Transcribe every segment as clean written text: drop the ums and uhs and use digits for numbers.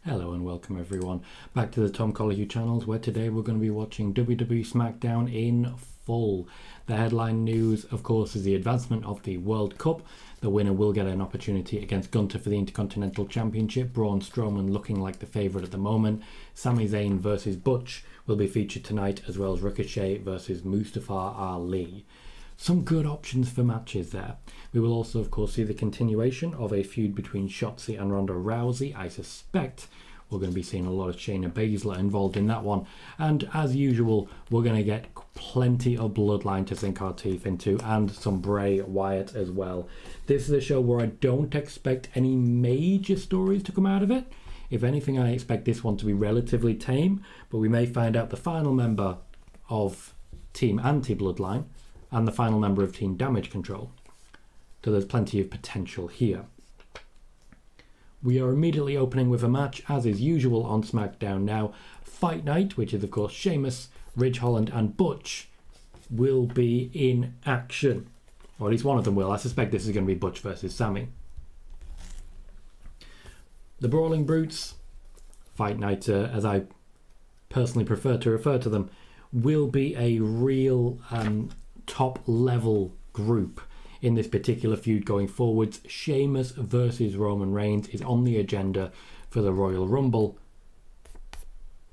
Hello and welcome everyone back to the Tom Colohue channels, where today we're going to be watching WWE Smackdown in full. The headline news, of course, is the advancement of the World Cup. The winner will get an opportunity against Gunther for the Intercontinental Championship. Braun Strowman looking like the favourite at the moment. Sami Zayn versus Butch will be featured tonight, as well as Ricochet versus Mustafa Ali. Some good options for matches there. We will also, of course, see the continuation of a feud between Shotzi and Ronda Rousey. I suspect we're going to be seeing a lot of Shayna Basler involved in that one. And as usual, we're going to get plenty of Bloodline to sink our teeth into, and some Bray Wyatt as well. This is a show where I don't expect any major stories to come out of it. If anything, I expect this one to be relatively tame, but we may find out the final member of Team Anti-Bloodline and the final member of Team Damage Control. So there's plenty of potential here. We are immediately opening with a match, as is usual on SmackDown now. Fight Night, which is of course Sheamus, Ridge Holland and Butch, will be in action. Or at least one of them will. I suspect this is going to be Butch versus Sami. The Brawling Brutes, Fight Night, as I personally prefer to refer to them, will be a real top level group in this particular feud going forwards. Sheamus versus Roman Reigns is on the agenda for the Royal Rumble,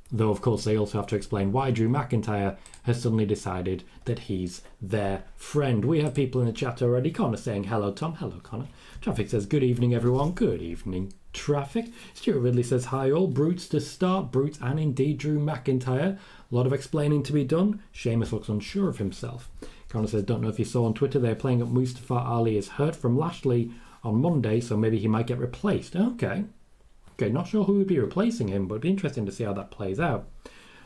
though of course they also have to explain why Drew McIntyre has suddenly decided that he's their friend. We have people in the chat already. Connor saying hello Tom. Hello Connor. Traffic says good evening everyone. Good evening Traffic. Stuart Ridley says hi all. Brutes to start. Brutes and indeed Drew McIntyre. A lot of explaining to be done. Sheamus looks unsure of himself. Connor says, don't know if you saw on Twitter, they're playing up Mustafa Ali is hurt from Lashley on Monday, so maybe he might get replaced. Okay, not sure who would be replacing him, but it'd be interesting to see how that plays out.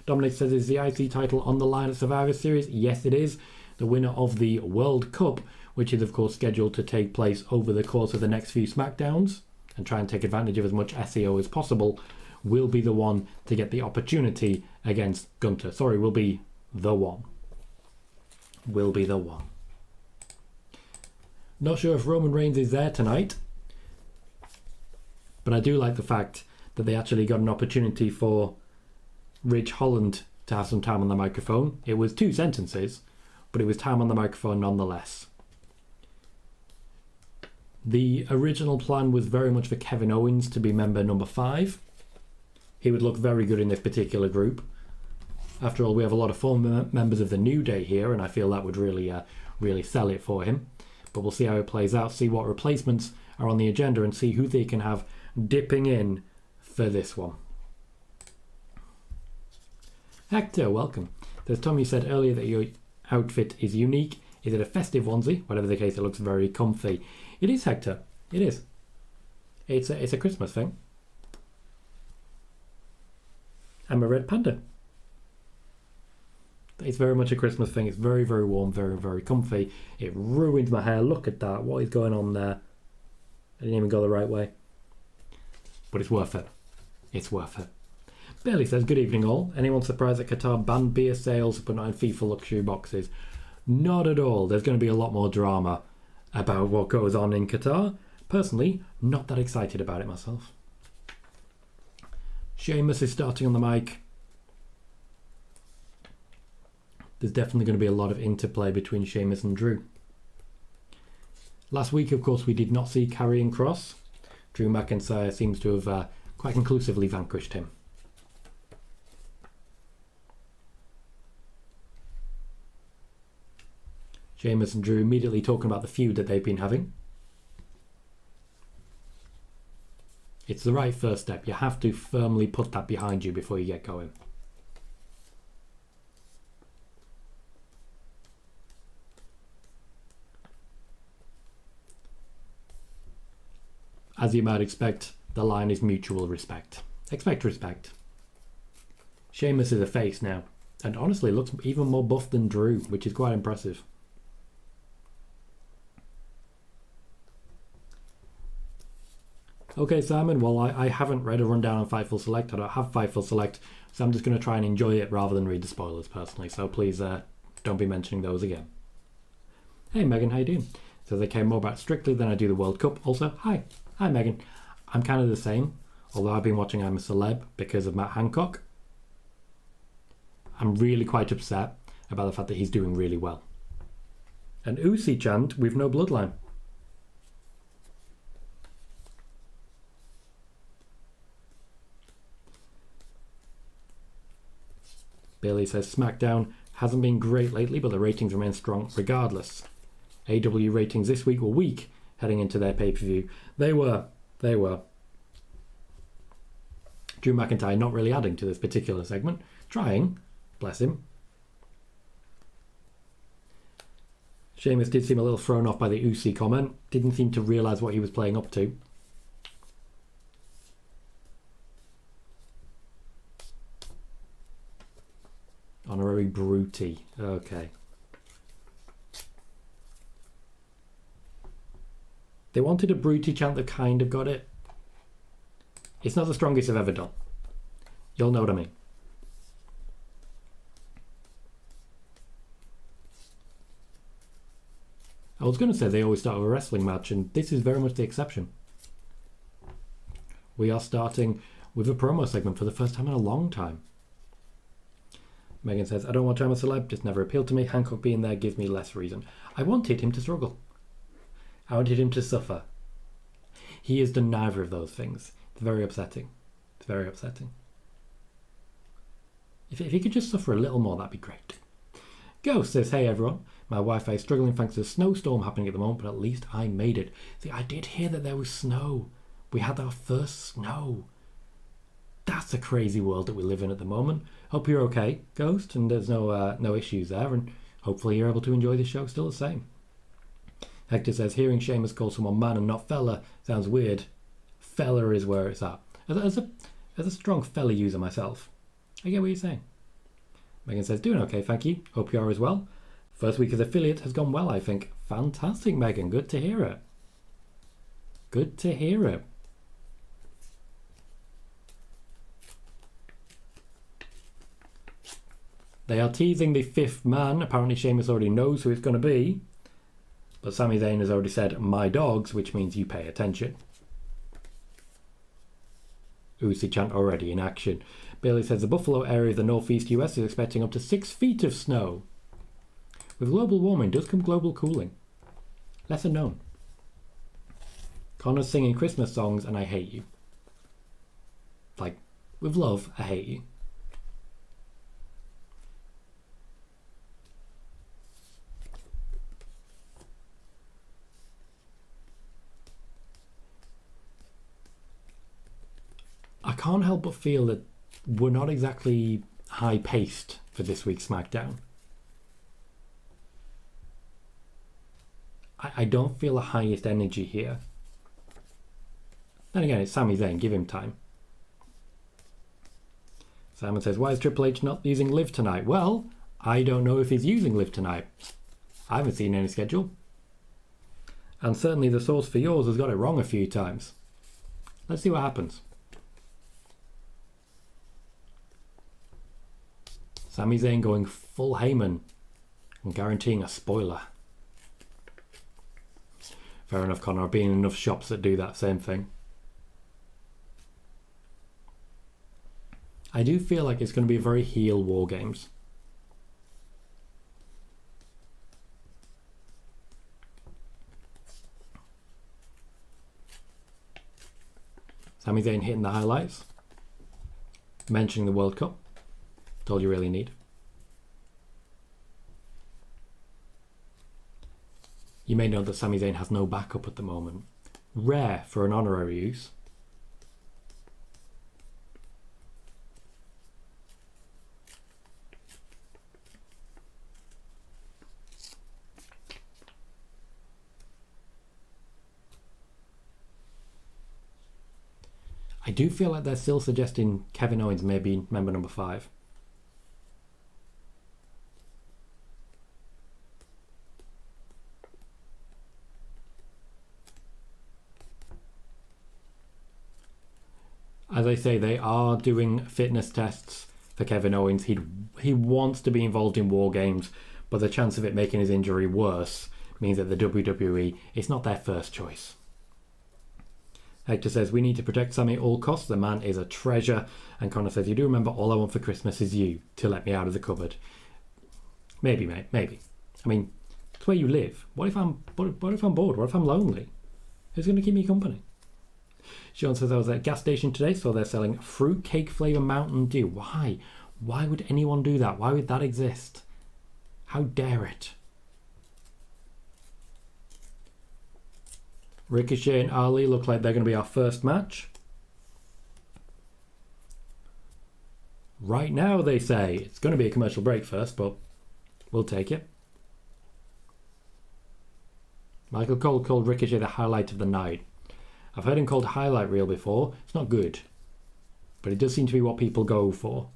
Dominic says, is the IC title on the line at Survivor Series? Yes, it is. The winner of the World Cup, which is of course scheduled to take place over the course of the next few Smackdowns, and try and take advantage of as much SEO as possible, will be the one to get the opportunity against Gunther. Sorry, will be the one. Will be the one. Not sure if Roman Reigns is there tonight, but I do like the fact that they actually got an opportunity for Ridge Holland to have some time on the microphone. It was 2 sentences, but it was time on the microphone nonetheless. The original plan was very much for Kevin Owens to be member number 5. He would look very good in this particular group. After all, we have a lot of former members of the New Day here, and I feel that would really sell it for him. But we'll see how it plays out, see what replacements are on the agenda, and see who they can have dipping in for this one. Hector, welcome. There's Tom, you said earlier that your outfit is unique. Is it a festive onesie? Whatever the case, it looks very comfy. It is, Hector. It is. It's a Christmas thing. I'm a red panda. It's very much a Christmas thing. It's very, very warm, very, very comfy. It ruined my hair. Look at that. What is going on there? I didn't even go the right way. But it's worth it. It's worth it. Bailey says, good evening all. Anyone surprised that Qatar banned beer sales but not in FIFA luxury boxes? Not at all. There's going to be a lot more drama about what goes on in Qatar. Personally, not that excited about it myself. Sheamus is starting on the mic. There's definitely going to be a lot of interplay between Sheamus and Drew. Last week, of course, we did not see Karrion Kross. Drew McIntyre seems to have quite conclusively vanquished him. Sheamus and Drew immediately talking about the feud that they've been having. It's the right first step. You have to firmly put that behind you before you get going. As you might expect, the line is mutual respect. Expect respect. Sheamus is a face now, and honestly looks even more buff than Drew, which is quite impressive. Okay, Simon, well, I haven't read a rundown on Fightful Select. I don't have Fightful Select, so I'm just going to try and enjoy it rather than read the spoilers personally, so please don't be mentioning those again. Hey Megan, how you doing? Says I care more about Strictly than I do the World Cup. Also, hi Megan. I'm kind of the same. Although I've been watching I'm a Celeb because of Matt Hancock, I'm really quite upset about the fact that he's doing really well. And Uzi chant, we've no bloodline. Bailey says SmackDown hasn't been great lately, but the ratings remain strong regardless. AW ratings this week were weak heading into their pay-per-view. They were. Drew McIntyre not really adding to this particular segment. Trying. Bless him. Sheamus did seem a little thrown off by the Uzi comment. Didn't seem to realise what he was playing up to. Honorary Brute. Okay. They wanted a Brute chant that kind of got it. It's not the strongest I've ever done. You'll know what I mean. I was going to say they always start with a wrestling match, and this is very much the exception. We are starting with a promo segment for the first time in a long time. Megan says, I don't want I'm a Celeb, just never appealed to me. Hancock being there gives me less reason. I wanted him to struggle. I wanted him to suffer. He has done neither of those things. It's very upsetting. It's very upsetting. If he could just suffer a little more, that'd be great. Ghost says, hey everyone, my Wi-Fi is struggling thanks to a snowstorm happening at the moment, but at least I made it. See, I did hear that there was snow. We had our first snow. That's a crazy world that we live in at the moment. Hope you're okay, Ghost, and there's no issues there, and hopefully you're able to enjoy the show still the same. Hector says, hearing Sheamus call someone man and not fella sounds weird. Fella is where it's at. As a strong fella user myself, I get what you're saying. Megan says, doing okay, thank you. Hope you are as well. First week as affiliate has gone well, I think. Fantastic, Megan. Good to hear it. Good to hear it. They are teasing the fifth man. Apparently Sheamus already knows who it's going to be. But Sami Zayn has already said, my dogs, which means you pay attention. Uzi chant already in action. Bailey says the Buffalo area of the northeast US is expecting up to 6 feet of snow. With global warming does come global cooling. Lesser known. Connor's singing Christmas songs and I hate you. Like, with love, I hate you. I can't help but feel that we're not exactly high-paced for this week's SmackDown. I don't feel the highest energy here. Then again, it's Sami Zayn, give him time. Simon says, why is Triple H not using Liv tonight? Well, I don't know if he's using Liv tonight. I haven't seen any schedule. And certainly the source for yours has got it wrong a few times. Let's see what happens. Sami Zayn going full Heyman and guaranteeing a spoiler. Fair enough, Connor. Being in enough shops that do that same thing. I do feel like it's going to be a very heel Wargames. Sami Zayn hitting the highlights. Mentioning the World Cup. That's all you really need. You may know that Sami Zayn has no backup at the moment. Rare for an honorary use. I do feel like they're still suggesting Kevin Owens may be member number 5. As I say, they are doing fitness tests for Kevin Owens. He wants to be involved in War Games, but the chance of it making his injury worse means that the WWE, it's not their first choice. Hector says, we need to protect Sami at all costs. The man is a treasure. And Connor says, you do remember all I want for Christmas is you to let me out of the cupboard. Maybe, mate, maybe. I mean, it's where you live. What if I'm bored? What if I'm lonely? Who's going to keep me company? Sean says, I was at a gas station today, so they're selling fruitcake flavour Mountain Dew. Why? Why would anyone do that? Why would that exist? How dare it? Ricochet and Ali look like they're going to be our first match. Right now, they say. It's going to be a commercial break first, but we'll take it. Michael Cole called Ricochet the highlight of the night. I've heard him called highlight reel before. It's not good. But it does seem to be what people go for.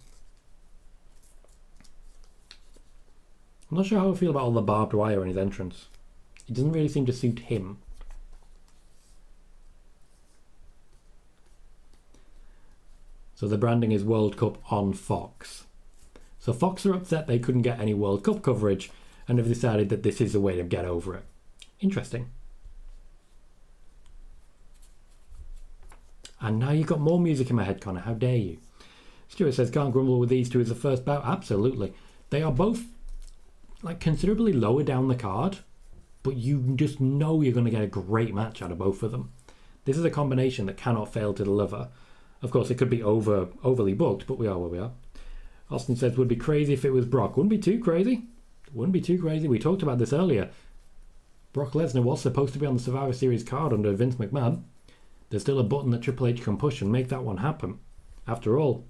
I'm not sure how I feel about all the barbed wire in his entrance. It doesn't really seem to suit him. So the branding is World Cup on Fox. So Fox are upset they couldn't get any World Cup coverage and have decided that this is the way to get over it. Interesting. And now you've got more music in my head, Connor. How dare you? Stuart says, can't grumble with these two as the first bout. Absolutely. They are both like considerably lower down the card, but you just know you're going to get a great match out of both of them. This is a combination that cannot fail to deliver. Of course, it could be overly booked, but we are where we are. Austin says, would be crazy if it was Brock. Wouldn't be too crazy. Wouldn't be too crazy. We talked about this earlier. Brock Lesnar was supposed to be on the Survivor Series card under Vince McMahon. There's still a button that Triple H can push and make that one happen. After all,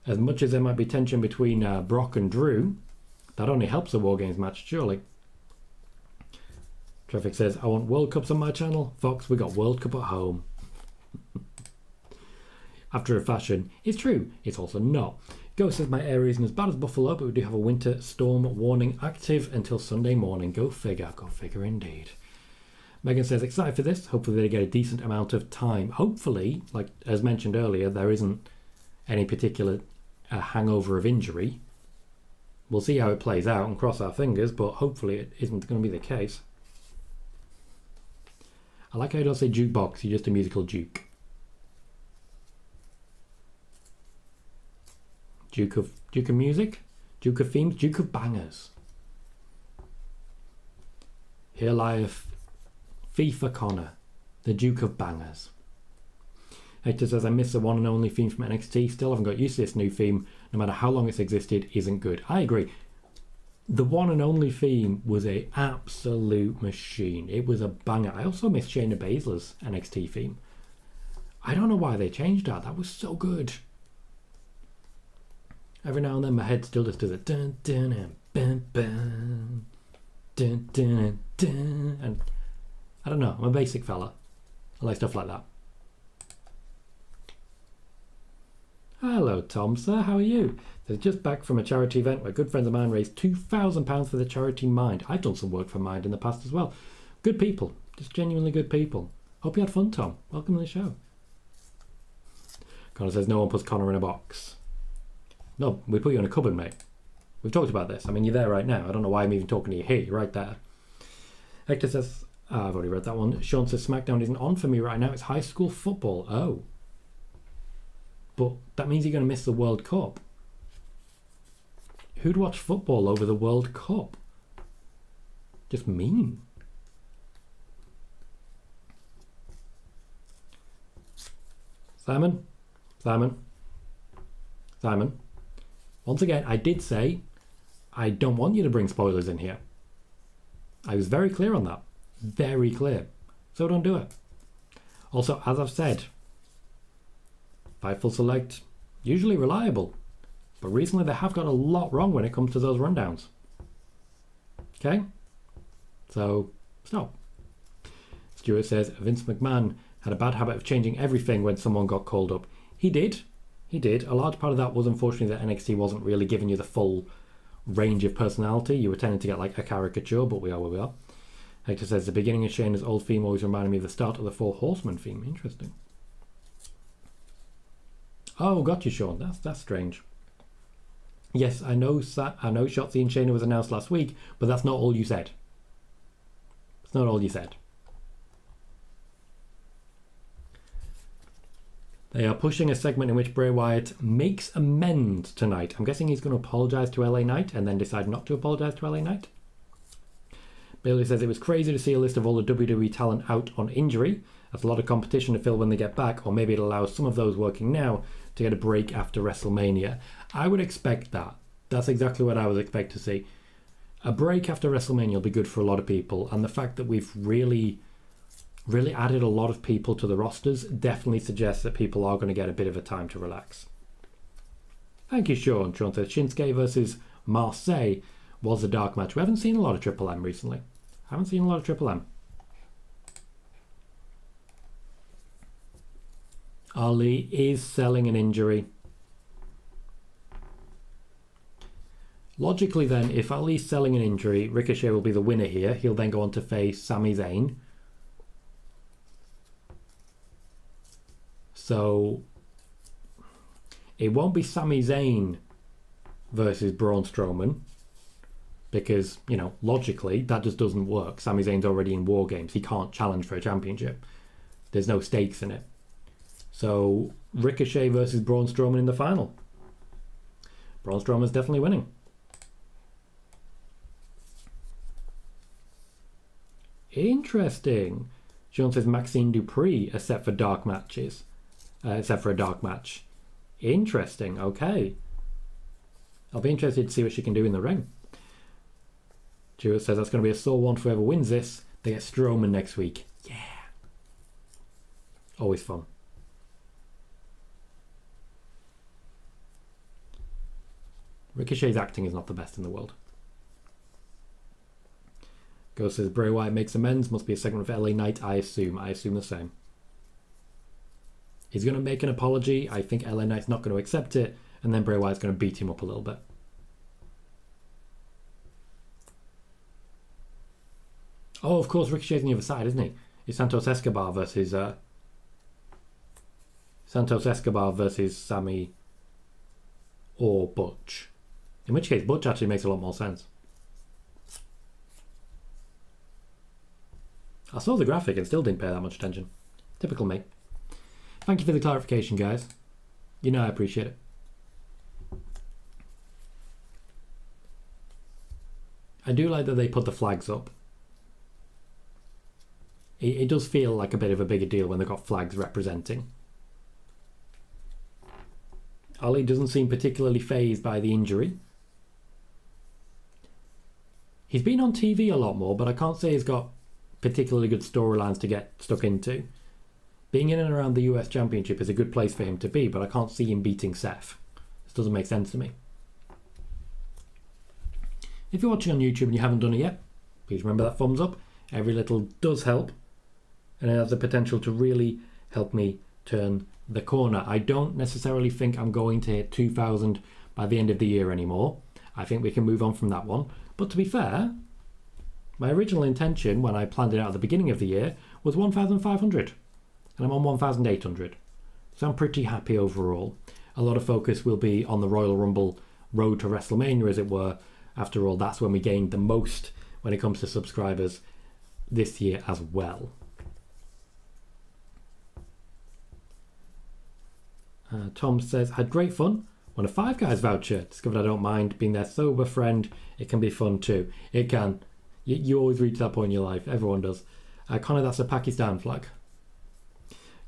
as much as there might be tension between Brock and Drew, that only helps the Wargames match, surely. Traffic says, I want World Cups on my channel. Fox, we got World Cup at home. After a fashion, it's true, it's also not. Ghost says, my area isn't as bad as Buffalo, but we do have a winter storm warning active until Sunday morning. Go figure indeed. Megan says, excited for this. Hopefully they get a decent amount of time. Hopefully, like as mentioned earlier, there isn't any particular hangover of injury. We'll see how it plays out and cross our fingers, but hopefully it isn't going to be the case. I like how you don't say jukebox, you're just a musical juke. Duke of music, Duke of themes, Duke of bangers. Here lieth FIFA Connor, the Duke of bangers. Hector says, I miss the one and only theme from NXT. Still haven't got used to this new theme. No matter how long it's existed, isn't good. I agree. The one and only theme was an absolute machine. It was a banger. I also miss Shayna Basler's NXT theme. I don't know why they changed that. That was so good. Every now and then my head still just does it. Dun, dun, and bam, bam. Dun, dun, dun. And I don't know. I'm a basic fella. I like stuff like that. Hello, Tom, sir. How are you? They're just back from a charity event where good friends of mine raised £2,000 for the charity Mind. I've done some work for Mind in the past as well. Good people. Just genuinely good people. Hope you had fun, Tom. Welcome to the show. Connor says, no one puts Connor in a box. No, we put you in a cupboard, mate. We've talked about this. I mean, you're there right now. I don't know why I'm even talking to you here. You're right there. Hector says, I've already read that one. Sean says, SmackDown isn't on for me right now. It's high school football. Oh. But that means you're going to miss the World Cup. Who'd watch football over the World Cup? Just mean. Simon? Once again, I did say I don't want you to bring spoilers in here. I was very clear on that. Very clear. So don't do it. Also, as I've said, Fightful Select, usually reliable. But recently they have got a lot wrong when it comes to those rundowns. Okay? So, stop. Stuart says, Vince McMahon had a bad habit of changing everything when someone got called up. He did. A large part of that was unfortunately that NXT wasn't really giving you the full range of personality. You were tending to get like a caricature, but we are where we are. Hector says, the beginning of Shayna's old theme always reminded me of the start of the Four Horsemen theme. Interesting. Oh, got you, Sean. That's strange. Yes, I know Shotzi and Shayna was announced last week, but that's not all you said. It's not all you said. They are pushing a segment in which Bray Wyatt makes amends tonight. I'm guessing he's going to apologise to LA Knight and then decide not to apologise to LA Knight. Bailey says it was crazy to see a list of all the WWE talent out on injury. That's a lot of competition to fill when they get back, or maybe it allows some of those working now to get a break after WrestleMania. I would expect that. That's exactly what I would expect to see. A break after WrestleMania will be good for a lot of people, and the fact that we've really added a lot of people to the rosters definitely suggests that people are going to get a bit of a time to relax. Thank you, Sean. Sean says Shinsuke versus Marseille was a dark match. We haven't seen a lot of Triple M recently. Ali is selling an injury. Logically then, if Ali's selling an injury, Ricochet will be the winner here. He'll then go on to face Sami Zayn. So it won't be Sami Zayn versus Braun Strowman because, you know, logically that just doesn't work. Sami Zayn's already in Wargames. He can't challenge for a championship. There's no stakes in it. So Ricochet versus Braun Strowman in the final. Braun Strowman's definitely winning. Interesting. Sean says Maxine Dupree are set for dark matches. Except for a dark match. Interesting. Okay. I'll be interested to see what she can do in the ring. Jewett says that's going to be a sore one for whoever wins this. They get Strowman next week. Yeah. Always fun. Ricochet's acting is not the best in the world. Ghost says Bray Wyatt makes amends. Must be a segment of LA Knight, I assume. I assume the same. He's going to make an apology. I think LA Knight's not going to accept it. And then Bray Wyatt's going to beat him up a little bit. Oh, of course, Ricochet's on the other side, isn't he? It's Santos Escobar versus Sami or Butch. In which case, Butch actually makes a lot more sense. I saw the graphic and still didn't pay that much attention. Typical me. Thank you for the clarification, guys. You know I appreciate it. I do like that they put the flags up. It does feel like a bit of a bigger deal when they've got flags representing. Ali doesn't seem particularly fazed by the injury. He's been on TV a lot more, but I can't say he's got particularly good storylines to get stuck into. Being in and around the US Championship is a good place for him to be, but I can't see him beating Seth. This doesn't make sense to me. If you're watching on YouTube and you haven't done it yet, please remember that thumbs up. Every little does help, and it has the potential to really help me turn the corner. I don't necessarily think I'm going to hit 2,000 by the end of the year anymore. I think we can move on from that one. But to be fair, my original intention when I planned it out at the beginning of the year was 1,500. And I'm on 1,800. So I'm pretty happy overall. A lot of focus will be on the Royal Rumble road to WrestleMania, as it were. After all, that's when we gained the most when it comes to subscribers this year as well. Tom says, had great fun. Won a Five Guys voucher. Discovered I don't mind being their sober friend. It can be fun too. It can. You always reach that point in your life. Everyone does. Connor, that's a Pakistan flag.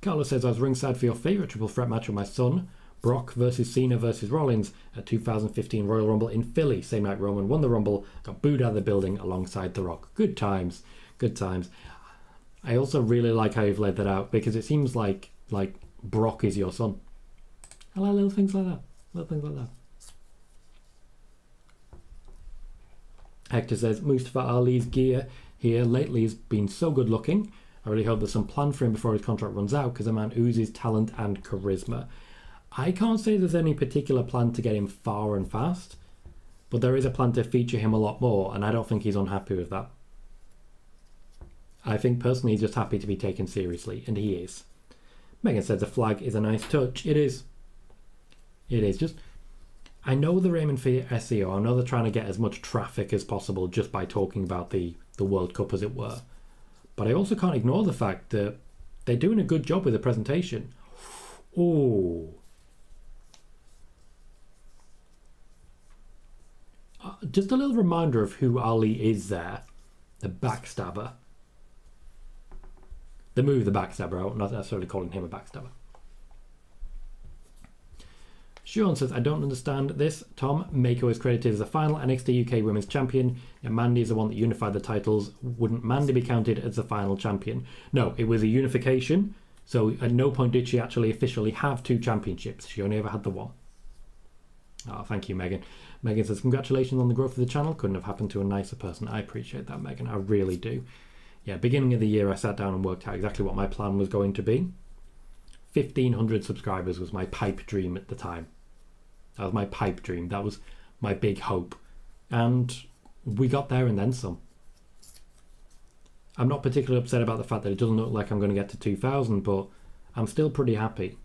Carlos says, I was ringside for your favourite triple threat match with my son. Brock versus Cena versus Rollins at 2015 Royal Rumble in Philly. Same night Roman won the Rumble, got booed out of the building alongside The Rock. Good times. Good times. I also really like how you've laid that out, because it seems like Brock is your son. I like little things like that. Little things like that. Hector says, Mustafa Ali's gear here lately has been so good looking. I really hope there's some plan for him before his contract runs out, because the man oozes talent and charisma. I can't say there's any particular plan to get him far and fast, but there is a plan to feature him a lot more, and I don't think he's unhappy with that. I think personally he's just happy to be taken seriously, and he is. Megan says the flag is a nice touch. It is. It is. Just, I know they're aiming for SEO. I know they're trying to get as much traffic as possible just by talking about the World Cup, as it were. But I also can't ignore the fact that they're doing a good job with the presentation. Oh. Just a little reminder of who Ali is there. The backstabber. The move, the backstabber. I'm not necessarily calling him a backstabber. Sean says, I don't understand this. Tom, Mako is credited as the final NXT UK Women's Champion. And Mandy is the one that unified the titles. Wouldn't Mandy be counted as the final champion? No, it was a unification. So at no point did she actually officially have 2 championships. She only ever had the one. Oh, thank you, Megan. Megan says, congratulations on the growth of the channel. Couldn't have happened to a nicer person. I appreciate that, Megan. I really do. Yeah, beginning of the year, I sat down and worked out exactly what my plan was going to be. 1,500 subscribers was my pipe dream at the time. That was my pipe dream. That was my big hope. And we got there and then some. I'm not particularly upset about the fact that it doesn't look like I'm going to get to 2,000, but I'm still pretty happy.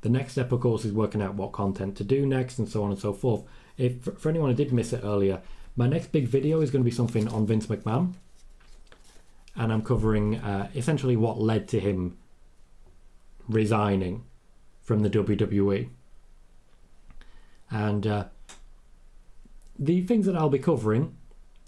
The next step, of course, is working out what content to do next and so on and so forth. If for anyone who did miss it earlier, my next big video is going to be something on Vince McMahon. And I'm covering essentially what led to him resigning from the WWE. And the things that I'll be covering,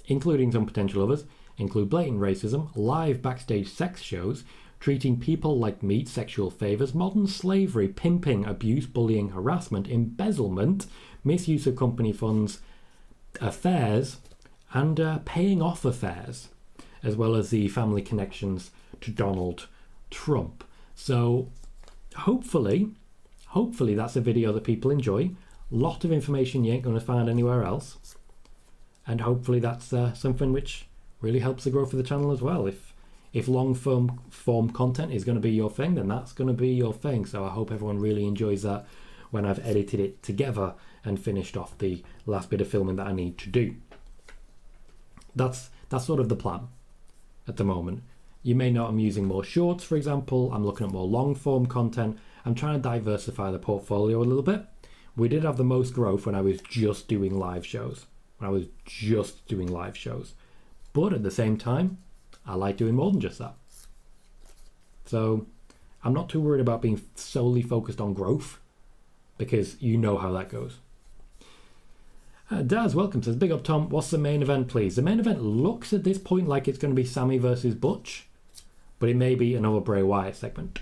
including some potential others, include blatant racism, live backstage sex shows, treating people like meat, sexual favours, modern slavery, pimping, abuse, bullying, harassment, embezzlement, misuse of company funds, affairs, and paying off affairs, as well as the family connections to Donald Trump. So hopefully that's a video that people enjoy. Lot of information you ain't going to find anywhere else. And hopefully that's something which really helps the growth of the channel as well. If long form content is going to be your thing, then that's going to be your thing. So I hope everyone really enjoys that when I've edited it together and finished off the last bit of filming that I need to do. That's sort of the plan at the moment. You may know I'm using more shorts, for example. I'm looking at more long form content. I'm trying to diversify the portfolio a little bit. We did have the most growth when I was just doing live shows. But at the same time, I like doing more than just that. So I'm not too worried about being solely focused on growth, because you know how that goes. Daz, welcome, says, big up Tom, what's the main event please? The main event looks at this point like it's going to be Sami versus Butch, but it may be another Bray Wyatt segment.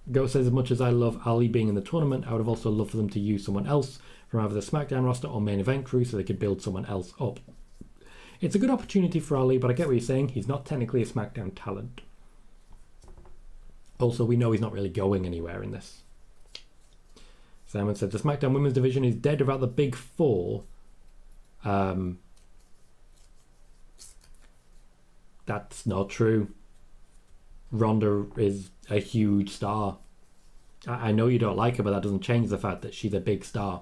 Go says, as much as I love Ali being in the tournament, I would have also loved for them to use someone else from either the SmackDown roster or main event crew so they could build someone else up. It's a good opportunity for Ali, but I get what you're saying. He's not technically a SmackDown talent. Also, we know he's not really going anywhere in this. Simon said, the SmackDown Women's Division is dead without the big four. That's not true. Ronda is a huge star. I know you don't like her, but that doesn't change the fact that she's a big star.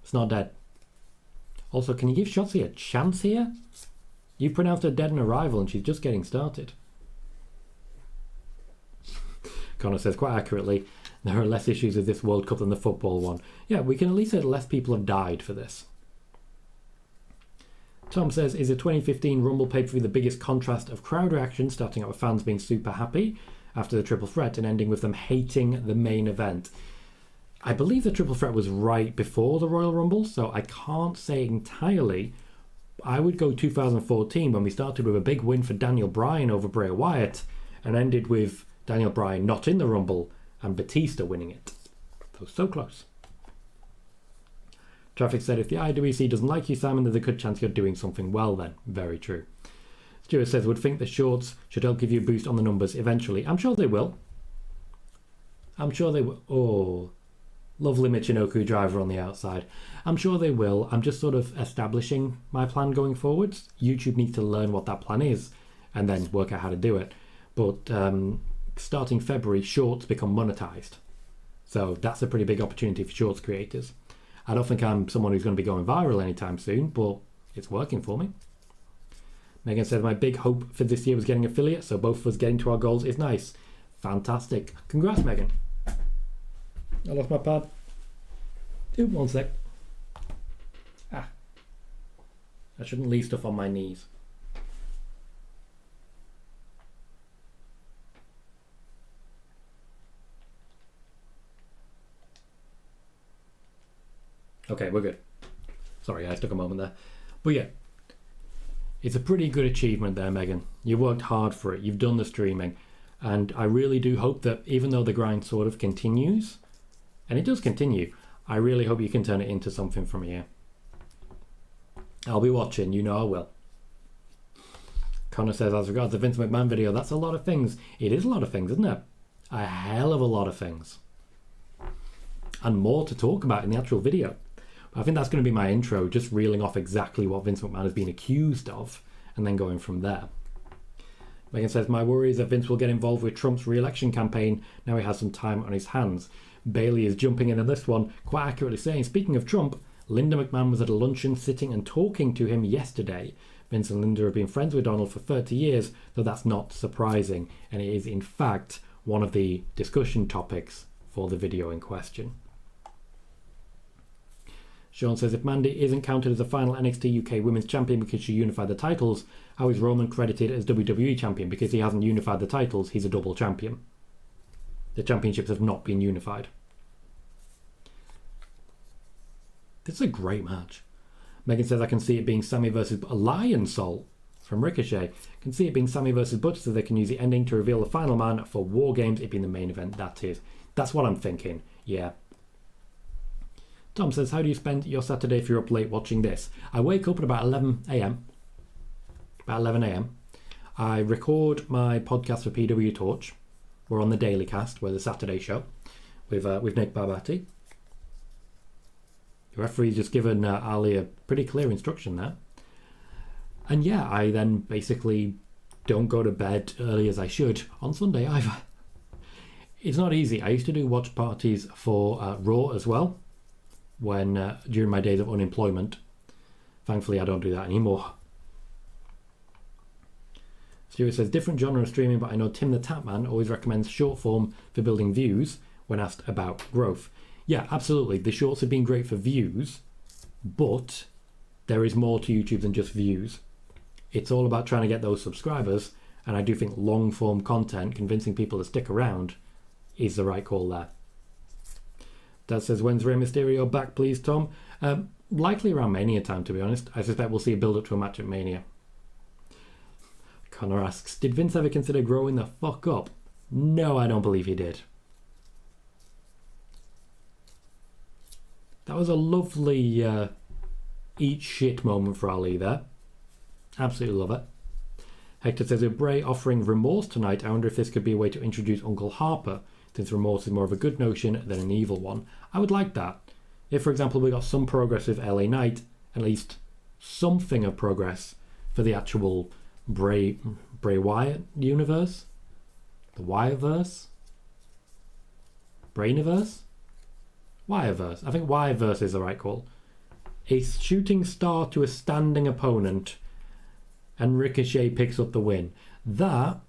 It's not dead. Also, can you give Shotzi a chance here? You pronounced her dead on arrival and she's just getting started. Connor says, quite accurately, there are less issues with this World Cup than the football one. Yeah, we can at least say that less people have died for this. Tom says, is the 2015 Rumble pay-per-view the biggest contrast of crowd reaction, starting out with fans being super happy after the triple threat and ending with them hating the main event? I believe the triple threat was right before the Royal Rumble, so I can't say entirely. I would go 2014 when we started with a big win for Daniel Bryan over Bray Wyatt and ended with Daniel Bryan not in the Rumble and Batista winning it. So close. Traffic said, if the IWC doesn't like you, Simon, there's a good chance you're doing something well then. Very true. Stuart says, would think the shorts should help give you a boost on the numbers eventually. I'm sure they will. Oh, lovely Michinoku driver on the outside. I'm sure they will. I'm just sort of establishing my plan going forwards. YouTube needs to learn what that plan is and then work out how to do it. But starting February, shorts become monetized. So that's a pretty big opportunity for shorts creators. I don't think I'm someone who's going to be going viral anytime soon, but it's working for me. Megan said, my big hope for this year was getting affiliate, so both of us getting to our goals is nice. Fantastic. Congrats, Megan. I lost my pad. Ooh, one sec. I shouldn't leave stuff on my knees. Okay, we're good. Sorry, I took a moment there. But yeah, it's a pretty good achievement there, Megan. You've worked hard for it. You've done the streaming. And I really do hope that even though the grind sort of continues, and it does continue, I really hope you can turn it into something from here. I'll be watching, you know I will. Connor says, as regards the Vince McMahon video, that's a lot of things. It is a lot of things, isn't it? A hell of a lot of things. And more to talk about in the actual video. I think that's going to be my intro, just reeling off exactly what Vince McMahon has been accused of, and then going from there. Megan says, my worry is that Vince will get involved with Trump's re-election campaign now he has some time on his hands. Bailey is jumping in on this one, quite accurately saying, speaking of Trump, Linda McMahon was at a luncheon sitting and talking to him yesterday. Vince and Linda have been friends with Donald for 30 years, so that's not surprising, and it is in fact one of the discussion topics for the video in question. Sean says, if Mandy isn't counted as a final NXT UK Women's Champion because she unified the titles, how is Roman credited as WWE Champion? Because he hasn't unified the titles, he's a double champion. The championships have not been unified. This is a great match. Megan says, I can see it being Sami versus Lion Soul from Ricochet. I can see it being Sami versus Butch so they can use the ending to reveal the final man for Wargames, it being the main event. That's what I'm thinking. Yeah. Tom says, how do you spend your Saturday if you're up late watching this? I wake up at about 11 a.m. About 11 a.m. I record my podcast for PW Torch. We're on the Daily Cast, we're the Saturday show, with Nick Barbati. The referee's just given Ali a pretty clear instruction there. And yeah, I then basically don't go to bed early as I should on Sunday either. It's not easy. I used to do watch parties for Raw as well, when during my days of unemployment. Thankfully, I don't do that anymore. Stuart says, different genre of streaming, but I know Tim the Tapman always recommends short form for building views when asked about growth. Yeah, absolutely. The shorts have been great for views, but there is more to YouTube than just views. It's all about trying to get those subscribers, and I do think long form content, convincing people to stick around, is the right call there. Dad says, when's Rey Mysterio back, please, Tom? Likely around Mania time, to be honest. I suspect we'll see a build-up to a match at Mania. Connor asks, did Vince ever consider growing the fuck up? No, I don't believe he did. That was a lovely eat shit moment for Ali there. Absolutely love it. Hector says, with Bray offering remorse tonight, I wonder if this could be a way to introduce Uncle Harper, since remorse is more of a good notion than an evil one. I would like that. If, for example, we got some progress with LA Knight, at least something of progress for the actual Bray Wyatt universe? The Wyattverse? Brainiverse? Wyattverse. I think Wyattverse is the right call. A shooting star to a standing opponent, and Ricochet picks up the win. That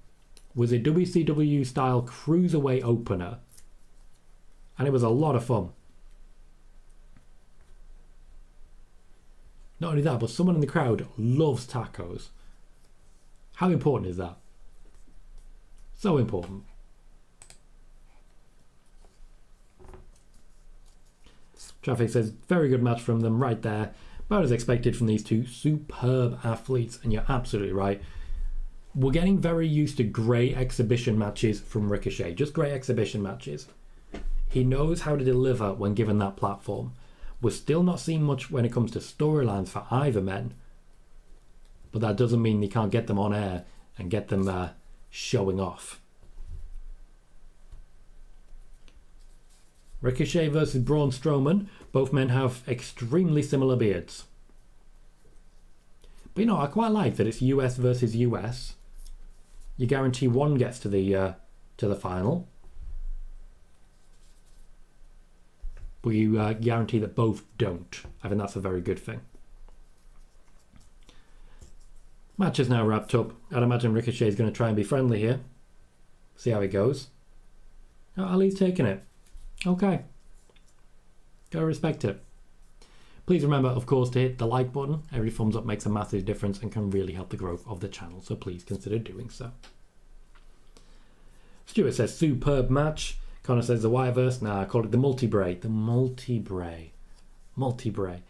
was a WCW style cruiserweight opener, and it was a lot of fun. Not only that, but someone in the crowd loves tacos. How important is that? So important. Traffic says, very good match from them right there. About as expected from these two superb athletes, and you're absolutely right. We're getting very used to great exhibition matches from Ricochet. Just great exhibition matches. He knows how to deliver when given that platform. We're still not seeing much when it comes to storylines for either men. But that doesn't mean you can't get them on air and get them showing off. Ricochet versus Braun Strowman. Both men have extremely similar beards. But you know, I quite like that it's US versus US. You guarantee one gets to the final. But you guarantee that both don't. I think that's a very good thing. Match is now wrapped up. I'd imagine Ricochet is going to try and be friendly here. See how it goes. Oh, Ali's taking it. Okay. Gotta respect it. Please remember, of course, to hit the like button. Every thumbs up makes a massive difference and can really help the growth of the channel, so please consider doing so. Stuart says, superb match. Connor says, the Wyattverse. Nah, I call it the multi-bray. The multi-bray. Multi-Bray.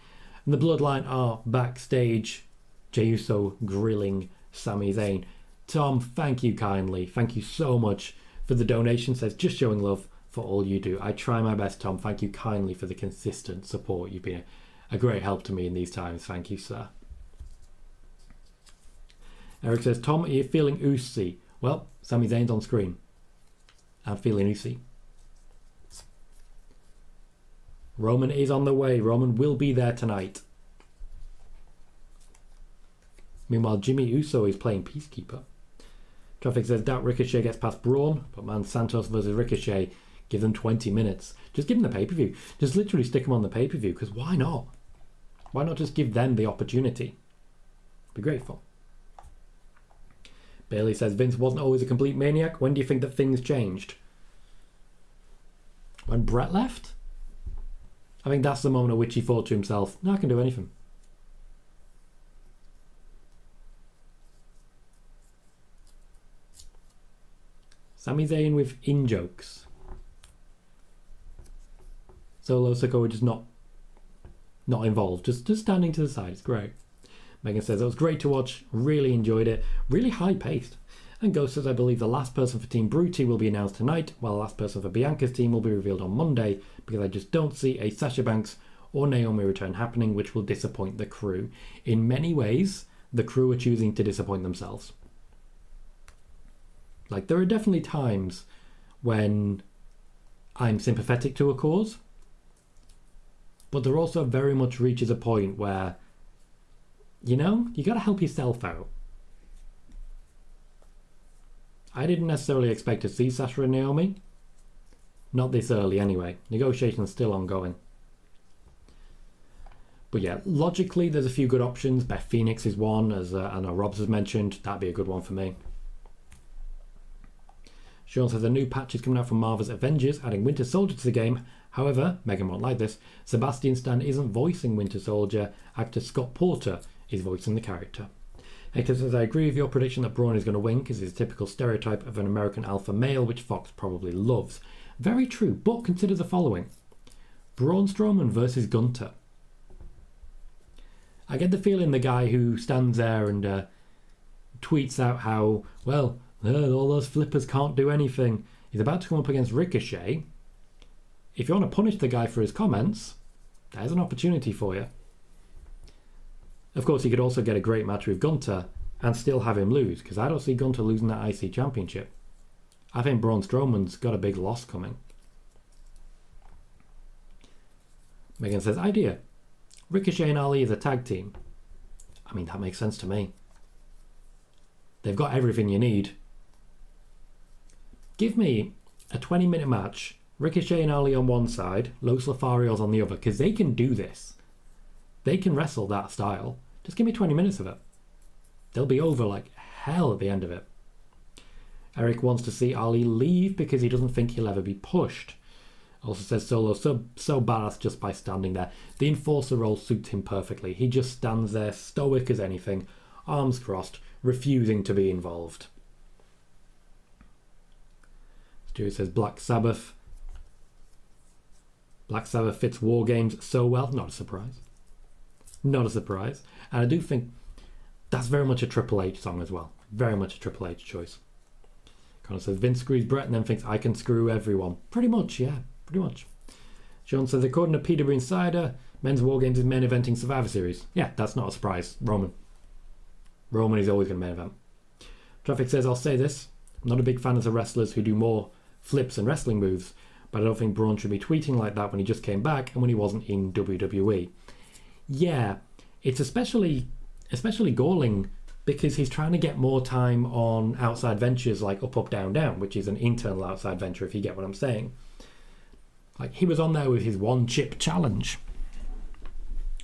And the Bloodline are backstage. Jey Uso grilling Sami Zayn. Tom, thank you kindly. Thank you so much for the donation. Says, just showing love for all you do. I try my best, Tom. Thank you kindly for the consistent support. You've been a great help to me in these times. Thank you, sir. Eric says, Tom, are you feeling oosy? Well, Sami Zayn's on screen. I'm feeling oosy. Roman is on the way. Roman will be there tonight. Meanwhile, Jimmy Uso is playing Peacekeeper. Traffic says, doubt Ricochet gets past Braun, but man, Santos versus Ricochet, give them 20 minutes. Just give them the pay-per-view. Just literally stick them on the pay-per-view, because why not? Why not just give them the opportunity? Be grateful. Bailey says, Vince wasn't always a complete maniac. When do you think that things changed? When Brett left? I think that's the moment at which he thought to himself, no, I can do anything. Sami Zayn with in-jokes. Solo Sikoa just not involved, just standing to the side. It's great. Megan says, it was great to watch, really enjoyed it, really high-paced. And Ghost says, I believe the last person for Team Brute will be announced tonight, while the last person for Bianca's team will be revealed on Monday, because I just don't see a Sasha Banks or Naomi return happening, which will disappoint the crew. In many ways, the crew are choosing to disappoint themselves. Like, there are definitely times when I'm sympathetic to a cause, but there also very much reaches a point where, you know, you got to help yourself out. I didn't necessarily expect to see Sasha and Naomi. Not this early anyway. Negotiations still ongoing. But yeah, logically there's a few good options. Beth Phoenix is one, as Anna Robbs has mentioned. That'd be a good one for me. Sean says a new patch is coming out from Marvel's Avengers, adding Winter Soldier to the game. However, Megan won't like this, Sebastian Stan isn't voicing Winter Soldier. Actor Scott Porter is voicing the character. Hector says, I agree with your prediction that Braun is going to win because he's a typical stereotype of an American alpha male, which Fox probably loves. Very true, but consider the following. Braun Strowman versus Gunther. I get the feeling the guy who stands there and tweets out how, well, all those flippers can't do anything, is about to come up against Ricochet. If you want to punish the guy for his comments, there's an opportunity for you. Of course, he could also get a great match with Gunther and still have him lose, because I don't see Gunther losing that IC Championship. I think Braun Strowman's got a big loss coming. Megan says, idea. Ricochet and Ali is a tag team. I mean, that makes sense to me. They've got everything you need. Give me a 20-minute match, Ricochet and Ali on one side, Los Lotharios on the other, because they can do this. They can wrestle that style. Just give me 20 minutes of it. They'll be over like hell at the end of it. Eric wants to see Ali leave because he doesn't think he'll ever be pushed. Also says Solo so badass just by standing there. The enforcer role suits him perfectly. He just stands there stoic as anything, arms crossed, refusing to be involved. Stuart says Black Sabbath. Black Sabbath fits Wargames so well. Not a surprise. Not a surprise. And I do think that's very much a Triple H song as well. Very much a Triple H choice. Connor says Vince screws Brett and then thinks I can screw everyone. Pretty much, yeah. Pretty much. Sean says according to PW Insider, Men's Wargames is main eventing Survivor Series. Yeah, that's not a surprise. Roman is always going to main event. Traffic says I'll say this. I'm not a big fan of the wrestlers who do more flips and wrestling moves, but I don't think Braun should be tweeting like that when he just came back and when he wasn't in WWE. Yeah, it's especially galling because he's trying to get more time on outside ventures like Up, Up, Down, Down, which is an internal outside venture, if you get what I'm saying. Like, he was on there with his one chip challenge.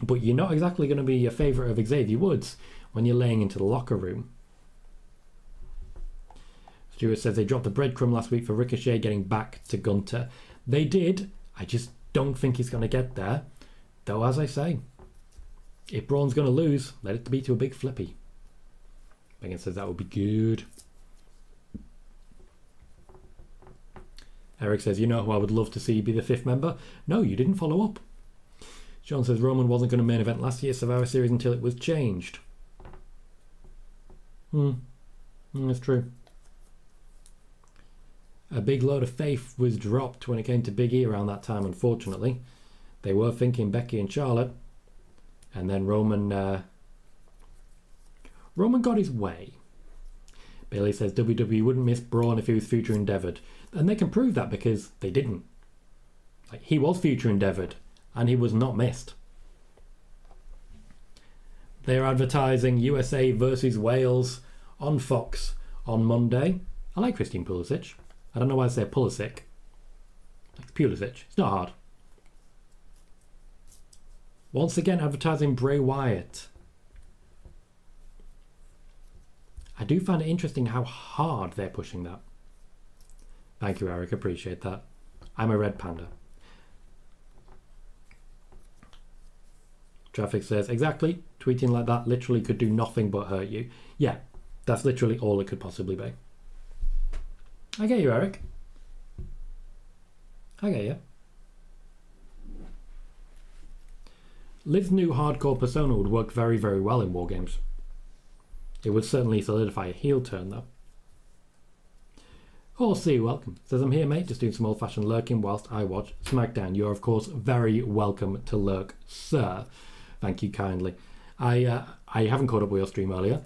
But you're not exactly going to be a favourite of Xavier Woods when you're laying into the locker room. Stuart says they dropped the breadcrumb last week for Ricochet getting back to Gunther. They did. I just don't think he's going to get there. Though, as I say, if Braun's going to lose, let it be to a big flippy. Megan says that would be good. Eric says, you know who I would love to see be the fifth member? No, you didn't follow up. Sean says Roman wasn't going to main event last year's Survivor Series until it was changed. That's true. A big load of faith was dropped when it came to Big E around that time, unfortunately. They were thinking Becky and Charlotte. And then Roman got his way. Bailey says WWE wouldn't miss Braun if he was future endeavoured. And they can prove that because they didn't. Like, he was future endeavoured and he was not missed. They're advertising USA versus Wales on Fox on Monday. I like Christine Pulisic. I don't know why I say Pulisic. Like Pulisic. It's not hard. Once again advertising Bray Wyatt. I do find it interesting how hard they're pushing that. Thank you, Eric. Appreciate that. I'm a red panda. Traffic says, exactly. Tweeting like that literally could do nothing but hurt you. Yeah, that's literally all it could possibly be. I get you, Eric. I get you. Liv's new hardcore persona would work very, very well in Wargames. It would certainly solidify a heel turn, though. Horsey, welcome. Says, I'm here, mate, just doing some old-fashioned lurking whilst I watch SmackDown. You're, of course, very welcome to lurk, sir. Thank you kindly. I haven't caught up with your stream earlier.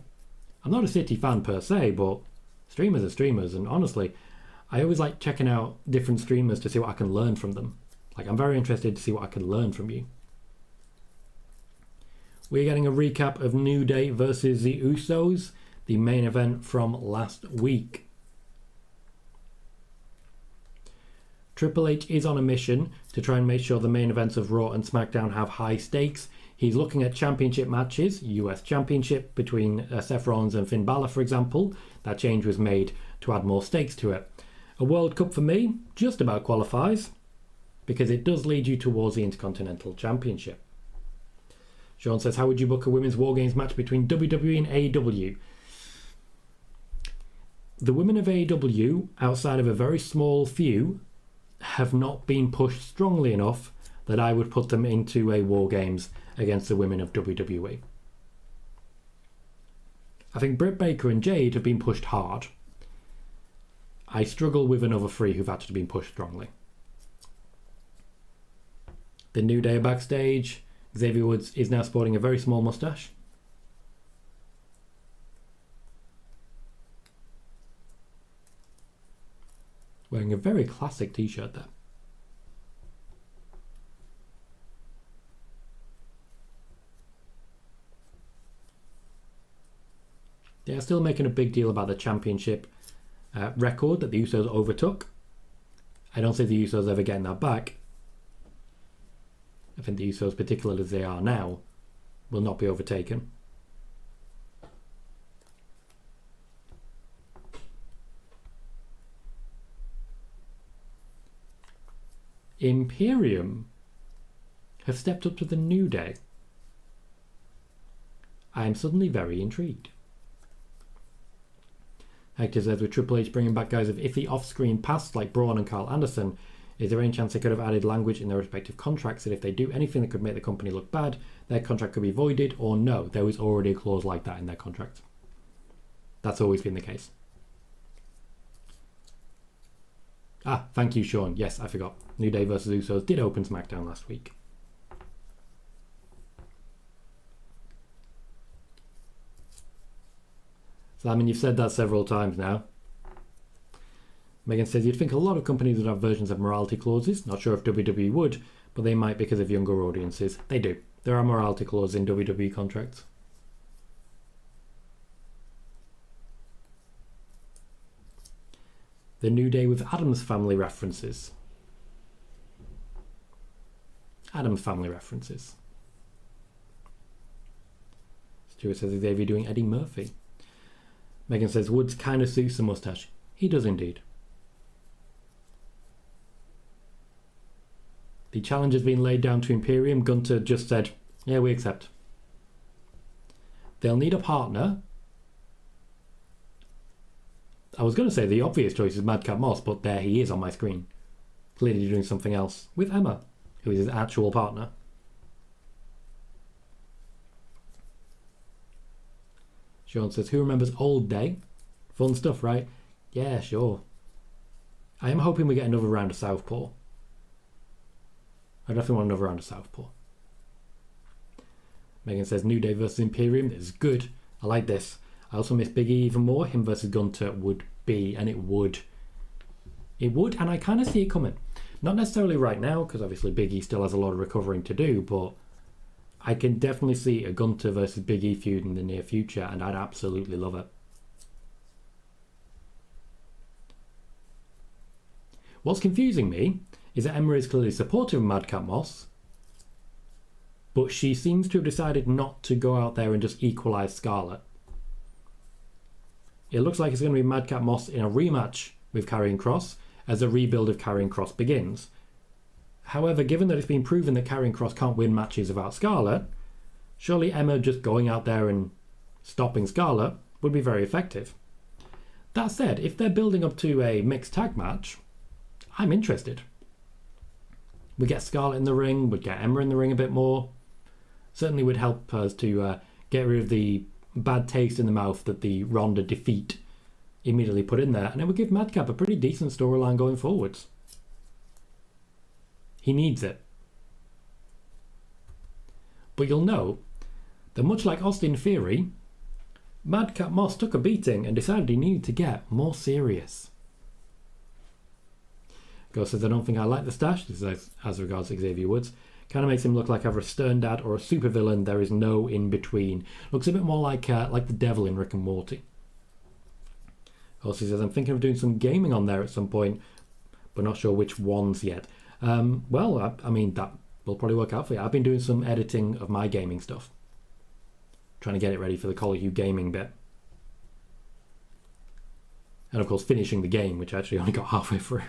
I'm not a City fan per se, but streamers are streamers, and honestly, I always like checking out different streamers to see what I can learn from them. Like, I'm very interested to see what I can learn from you. We're getting a recap of New Day versus the Usos, the main event from last week. Triple H is on a mission to try and make sure the main events of Raw and SmackDown have high stakes. He's looking at championship matches, US Championship between Seth Rollins and Finn Balor, for example. That change was made to add more stakes to it. A World Cup for me just about qualifies because it does lead you towards the Intercontinental Championship. Sean says, how would you book a women's Wargames match between WWE and AEW? The women of AEW, outside of a very small few, have not been pushed strongly enough that I would put them into a Wargames against the women of WWE. I think Britt Baker and Jade have been pushed hard. I struggle with another three who've actually been pushed strongly. The New Day backstage. Xavier Woods is now sporting a very small moustache. Wearing a very classic t-shirt there. They are still making a big deal about the championship record that the Usos overtook. I don't see the Usos ever getting that back. I think the Usos, particularly as they are now, will not be overtaken. Imperium have stepped up to the New Day. I am suddenly very intrigued. Hector says, with Triple H bringing back guys of iffy off-screen past like Braun and Carl Anderson, is there any chance they could have added language in their respective contracts that if they do anything that could make the company look bad, their contract could be voided, or no, there was already a clause like that in their contract? That's always been the case. Ah, thank you, Sean. Yes, I forgot. New Day versus Usos did open SmackDown last week. So, I mean, you've said that several times now. Megan says, you'd think a lot of companies would have versions of morality clauses. Not sure if WWE would, but they might because of younger audiences. They do. There are morality clauses in WWE contracts. The New Day with Addams Family references. Addams Family references. Stuart says, Xavier doing Eddie Murphy. Megan says, Woods kind of suits the moustache. He does indeed. The challenge has been laid down to Imperium. Gunther just said, yeah, we accept. They'll need a partner. I was going to say the obvious choice is Madcap Moss, but there he is on my screen. Clearly doing something else with Emma, who is his actual partner. Sean says, who remembers Old Day? Fun stuff, right? Yeah, sure. I am hoping we get another round of Southpaw. I definitely want another round of Southpaw. Megan says, New Day versus Imperium. This is good. I like this. I also miss Big E even more. Him versus Gunther would be, and it would. It would, and I kind of see it coming. Not necessarily right now, because obviously Big E still has a lot of recovering to do, but I can definitely see a Gunther versus Big E feud in the near future, and I'd absolutely love it. What's confusing me is that Emma is clearly supportive of Madcap Moss, but she seems to have decided not to go out there and just equalise Scarlett. It looks like it's going to be Madcap Moss in a rematch with Karrion Kross as the rebuild of Karrion Kross begins. However, given that it's been proven that Karrion Kross can't win matches without Scarlett, surely Emma just going out there and stopping Scarlett would be very effective. That said, if they're building up to a mixed tag match, I'm interested. We get Scarlett in the ring, we'd get Emma in the ring a bit more. Certainly would help us to get rid of the bad taste in the mouth that the Ronda defeat immediately put in there, and it would give Madcap a pretty decent storyline going forwards. He needs it. But you'll know that much like Austin Theory, Madcap Moss took a beating and decided he needed to get more serious. Ghost says, I don't think I like the stash. This is as regards Xavier Woods. Kind of makes him look like either a stern dad or a supervillain. There is no in between. Looks a bit more like the devil in Rick and Morty. Also says, I'm thinking of doing some gaming on there at some point, but not sure which ones yet. Well, I mean, that will probably work out for you. I've been doing some editing of my gaming stuff. Trying to get it ready for the Colohue gaming bit. And of course, finishing the game, which I actually only got halfway through.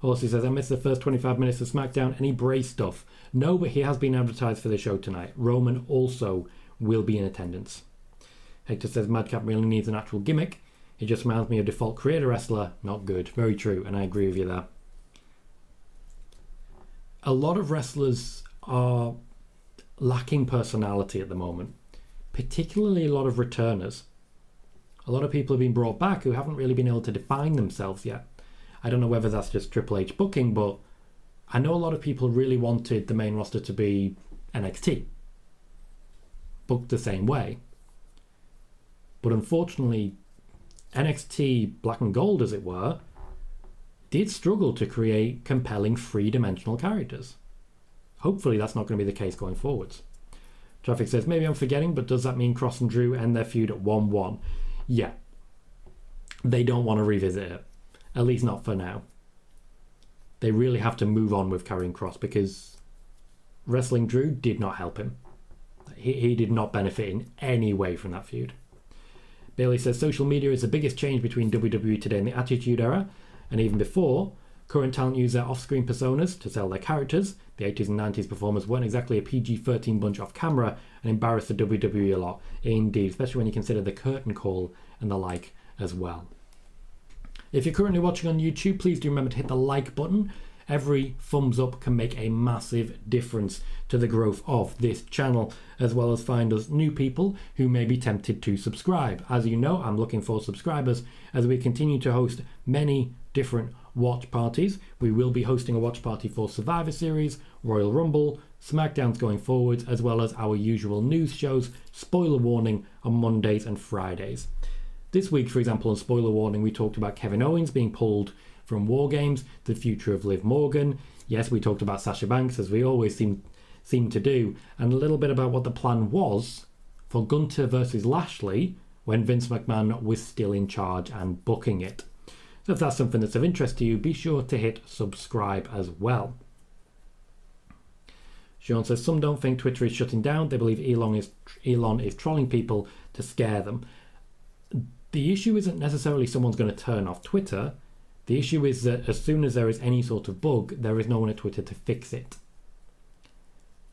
Also says, I missed the first 25 minutes of SmackDown. Any Bray stuff? No, but he has been advertised for the show tonight. Roman also will be in attendance. Hector says, Madcap really needs an actual gimmick. It just reminds me of default creator wrestler. Not good. Very true, and I agree with you there. A lot of wrestlers are lacking personality at the moment, particularly a lot of returners. A lot of people have been brought back who haven't really been able to define themselves yet. I don't know whether that's just Triple H booking, but I know a lot of people really wanted the main roster to be NXT, booked the same way. But unfortunately, NXT Black and Gold, as it were, did struggle to create compelling three-dimensional characters. Hopefully that's not going to be the case going forwards. Traffic says, maybe I'm forgetting, but does that mean Kross and Drew end their feud at 1-1? Yeah. They don't want to revisit it. At least not for now. They really have to move on with Karrion Kross because wrestling Drew did not help him. He did not benefit in any way from that feud. Bailey says, social media is the biggest change between WWE today and the Attitude Era, and even before. Current talent use their off-screen personas to sell their characters. The 80s and 90s performers weren't exactly a PG-13 bunch off camera and embarrassed the WWE a lot. Indeed, especially when you consider the curtain call and the like as well. If you're currently watching on YouTube, please do remember to hit the like button. Every thumbs up can make a massive difference to the growth of this channel, as well as find us new people who may be tempted to subscribe. As you know, I'm looking for subscribers as we continue to host many different watch parties. We will be hosting a watch party for Survivor Series, Royal Rumble, SmackDowns going forwards, as well as our usual news shows, spoiler warning, on Mondays and Fridays. This week, for example, on Spoiler Warning, we talked about Kevin Owens being pulled from Wargames, the future of Liv Morgan. Yes, we talked about Sasha Banks, as we always seem to do, and a little bit about what the plan was for Gunther versus Lashley when Vince McMahon was still in charge and booking it. So if that's something that's of interest to you, be sure to hit subscribe as well. Sean says, some don't think Twitter is shutting down. They believe Elon is trolling people to scare them. The issue isn't necessarily someone's going to turn off Twitter. The issue is that as soon as there is any sort of bug, there is no one at Twitter to fix it.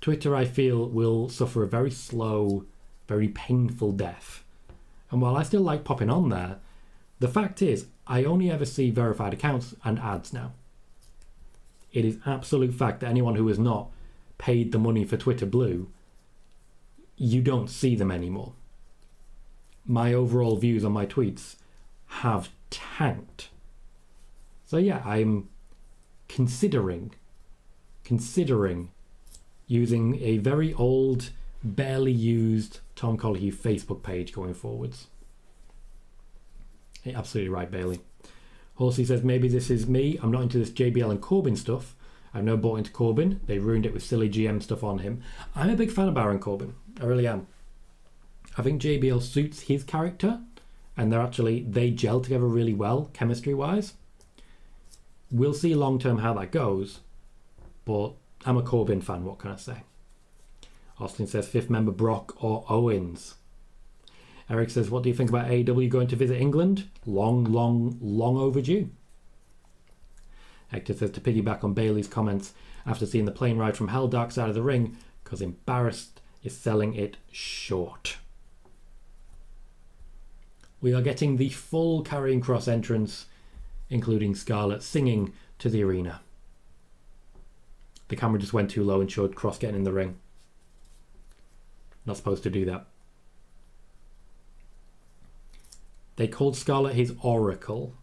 Twitter, I feel, will suffer a very slow, very painful death. And while I still like popping on there, the fact is, I only ever see verified accounts and ads now. It is absolute fact that anyone who has not paid the money for Twitter Blue, you don't see them anymore. my overall views on my tweets have tanked. So yeah, I'm considering using a very old, barely used Tom Colohue Facebook page going forwards. You're absolutely right, Bailey. Horsey says, maybe this is me. I'm not into this JBL and Corbin stuff. I've never bought into Corbin. They ruined it with silly GM stuff on him. I'm a big fan of Baron Corbin. I really am. I think JBL suits his character, and they gel together really well, chemistry-wise. We'll see long-term how that goes, but I'm a Corbin fan, what can I say? Austin says, 5th member Brock or Owens. Eric says, what do you think about AEW going to visit England? Long overdue. Hector says, to piggyback on Bailey's comments after seeing the plane ride from Hell Dark Side of the Ring, because embarrassed is selling it short. We are getting the full Karrion Kross entrance, including Scarlett singing to the arena. The camera just went too low and showed Kross getting in the ring. Not supposed to do that. They called Scarlett his Oracle.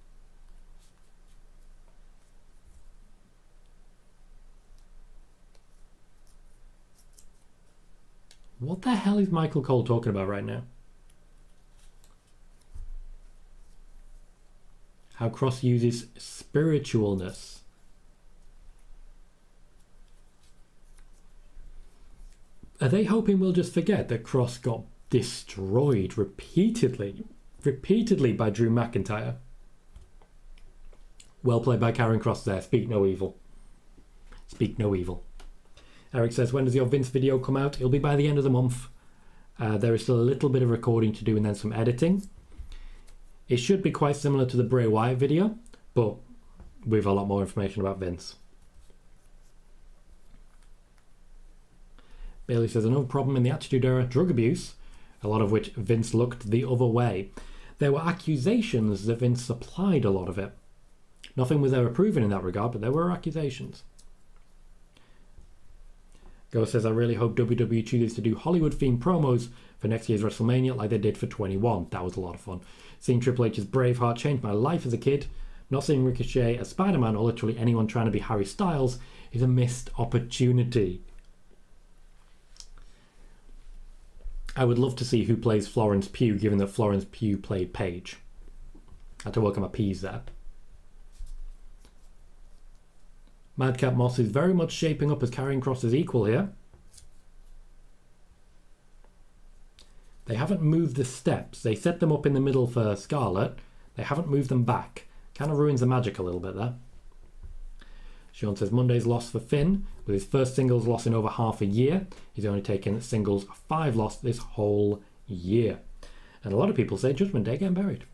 What the hell is Michael Cole talking about right now? How Kross uses spiritualness. Are they hoping we'll just forget that Kross got destroyed repeatedly by Drew McIntyre? Well played by Karrion Kross there. Speak no evil. Speak no evil. Eric says, when does your Vince video come out? It'll be by the end of the month. There is still a little bit of recording to do and then some editing. It should be quite similar to the Bray Wyatt video, but with a lot more information about Vince. Bailey says, another problem in the Attitude Era, drug abuse, a lot of which Vince looked the other way. There were accusations that Vince supplied a lot of it. Nothing was ever proven in that regard, but there were accusations. Go says, I really hope WWE chooses to do Hollywood-themed promos for next year's WrestleMania like they did for 21. That was a lot of fun. Seeing Triple H's Braveheart changed my life as a kid. Not seeing Ricochet as Spider-Man or literally anyone trying to be Harry Styles is a missed opportunity. I would love to see who plays Florence Pugh, given that Florence Pugh played Paige. I had to work on my P's there. Madcap Moss is very much shaping up as Karrion Kross's equal here. They haven't moved the steps. They set them up in the middle for Scarlett. They haven't moved them back. Kind of ruins the magic a little bit there. Sean says, Monday's loss for Finn. With his first singles loss in over half a year. He's only taken singles 5 loss this whole year. And a lot of people say Judgment Day getting buried.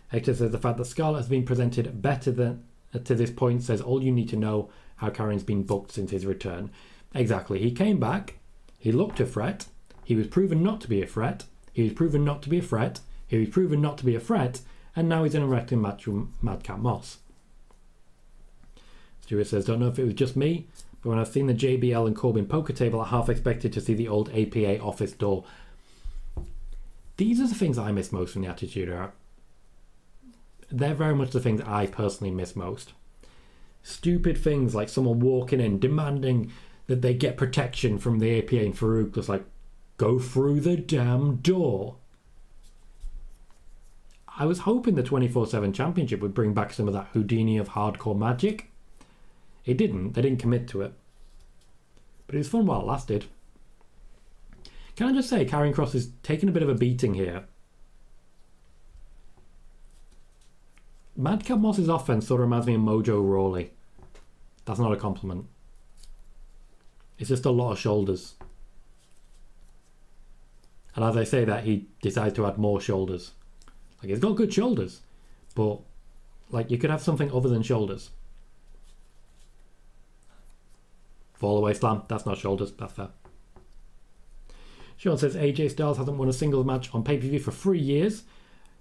Hector says, the fact that Scarlett has been presented better than to this point says all you need to know how Karrion's been booked since his return. Exactly. He came back. He looked a threat. He was proven not to be a threat. He was proven not to be a threat. He was proven not to be a threat. And now he's in a wrestling match with Madcap Moss. Stuart says, don't know if it was just me, but when I've seen the JBL and Corbin poker table, I half expected to see the old APA office door. These are the things I miss most from the Attitude Era. They're very much the things I personally miss most. Stupid things like someone walking in demanding that they get protection from the APA and Farouk just like, go through the damn door. I was hoping the 24/7 championship would bring back some of that Houdini of hardcore magic. It didn't. They didn't commit to it. But it was fun while it lasted. Can I just say, Karrion Kross is taking a bit of a beating here. Madcap Moss's offense sort of reminds me of Mojo Rawley. That's not a compliment. It's just a lot of shoulders. And as I say that, he decides to add more shoulders. Like, he's got good shoulders, but like, you could have something other than shoulders. Fall away slam, that's not shoulders, that's fair. Sean says AJ Styles hasn't won a singles match on pay-per-view for 3 years.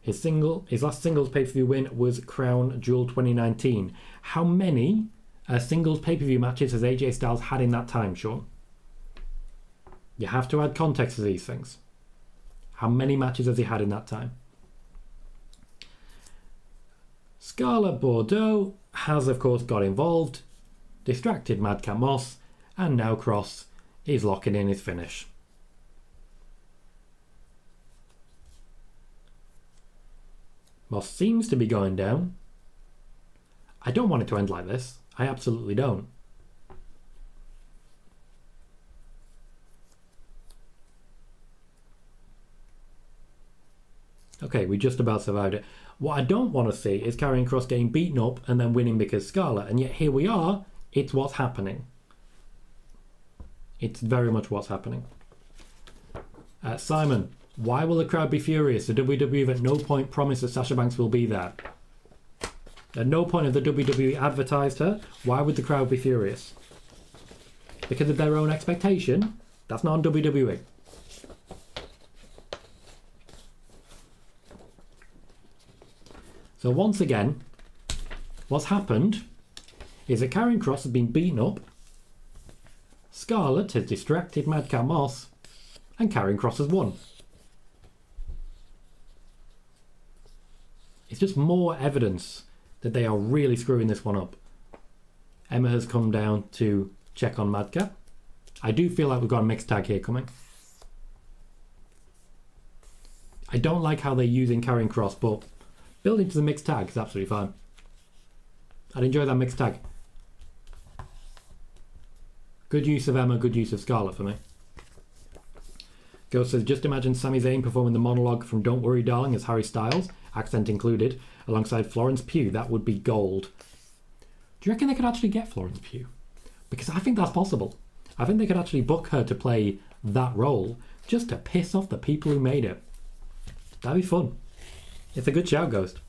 His last singles pay-per-view win was Crown Jewel 2019. How many singles pay-per-view matches has AJ Styles had in that time, Sean? You have to add context to these things. How many matches has he had in that time? Scarlett Bordeaux has, of course, got involved, distracted Madcap Moss, and now Kross is locking in his finish. Moss seems to be going down. I don't want it to end like this. I absolutely don't. Okay, we just about survived it. What I don't want to see is Karrion Kross getting beaten up and then winning because Scarlett, and yet here we are. It's what's happening. It's very much what's happening. Simon, why will the crowd be furious? The WWE at no point promised that Sasha Banks will be there. At no point have the WWE advertised her. Why would the crowd be furious? Because of their own expectation? That's not on WWE. So once again, what's happened is that Karrion Kross has been beaten up, Scarlett has distracted Madcap Moss, and Karrion Kross has won. It's just more evidence that they are really screwing this one up. Emma has come down to check on Madcap. I do feel like we've got a mixed tag here coming. I don't like how they're using Karrion Kross, but building to the mixed tag is absolutely fine. I'd enjoy that mixed tag. Good use of Emma, good use of Scarlett for me. Ghost says, just imagine Sami Zayn performing the monologue from Don't Worry Darling as Harry Styles, accent included, alongside Florence Pugh. That would be gold. Do you reckon they could actually get Florence Pugh? Because I think that's possible. I think they could actually book her to play that role just to piss off the people who made it. That'd be fun. It's a good shout, Ghost.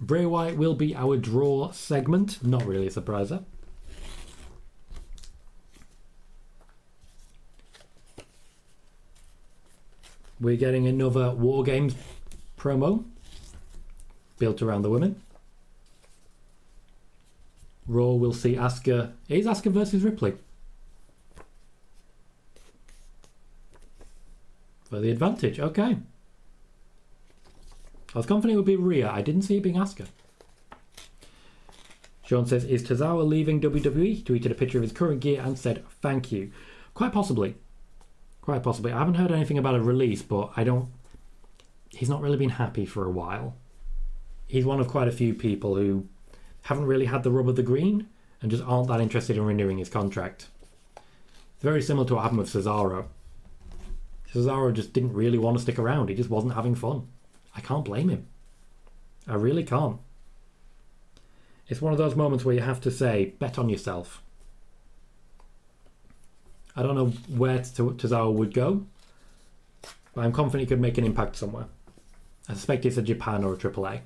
Bray Wyatt will be our draw segment. Not really a surpriser. We're getting another Wargames promo built around the women. Raw will see Asuka. Is Asuka versus Ripley for the advantage? Okay. I was confident it would be Rhea. I didn't see it being Asuka. Sean says, is Tozawa leaving WWE? Tweeted a picture of his current gear and said, thank you. Quite possibly. Quite possibly. I haven't heard anything about a release, but he's not really been happy for a while. He's one of quite a few people who haven't really had the rub of the green and just aren't that interested in renewing his contract. It's very similar to what happened with Cesaro. Cesaro just didn't really want to stick around. He just wasn't having fun. I can't blame him. I really can't. It's one of those moments where you have to say, bet on yourself. I don't know where Tozawa would go, but I'm confident he could make an impact somewhere. I suspect it's a Japan or a AAA.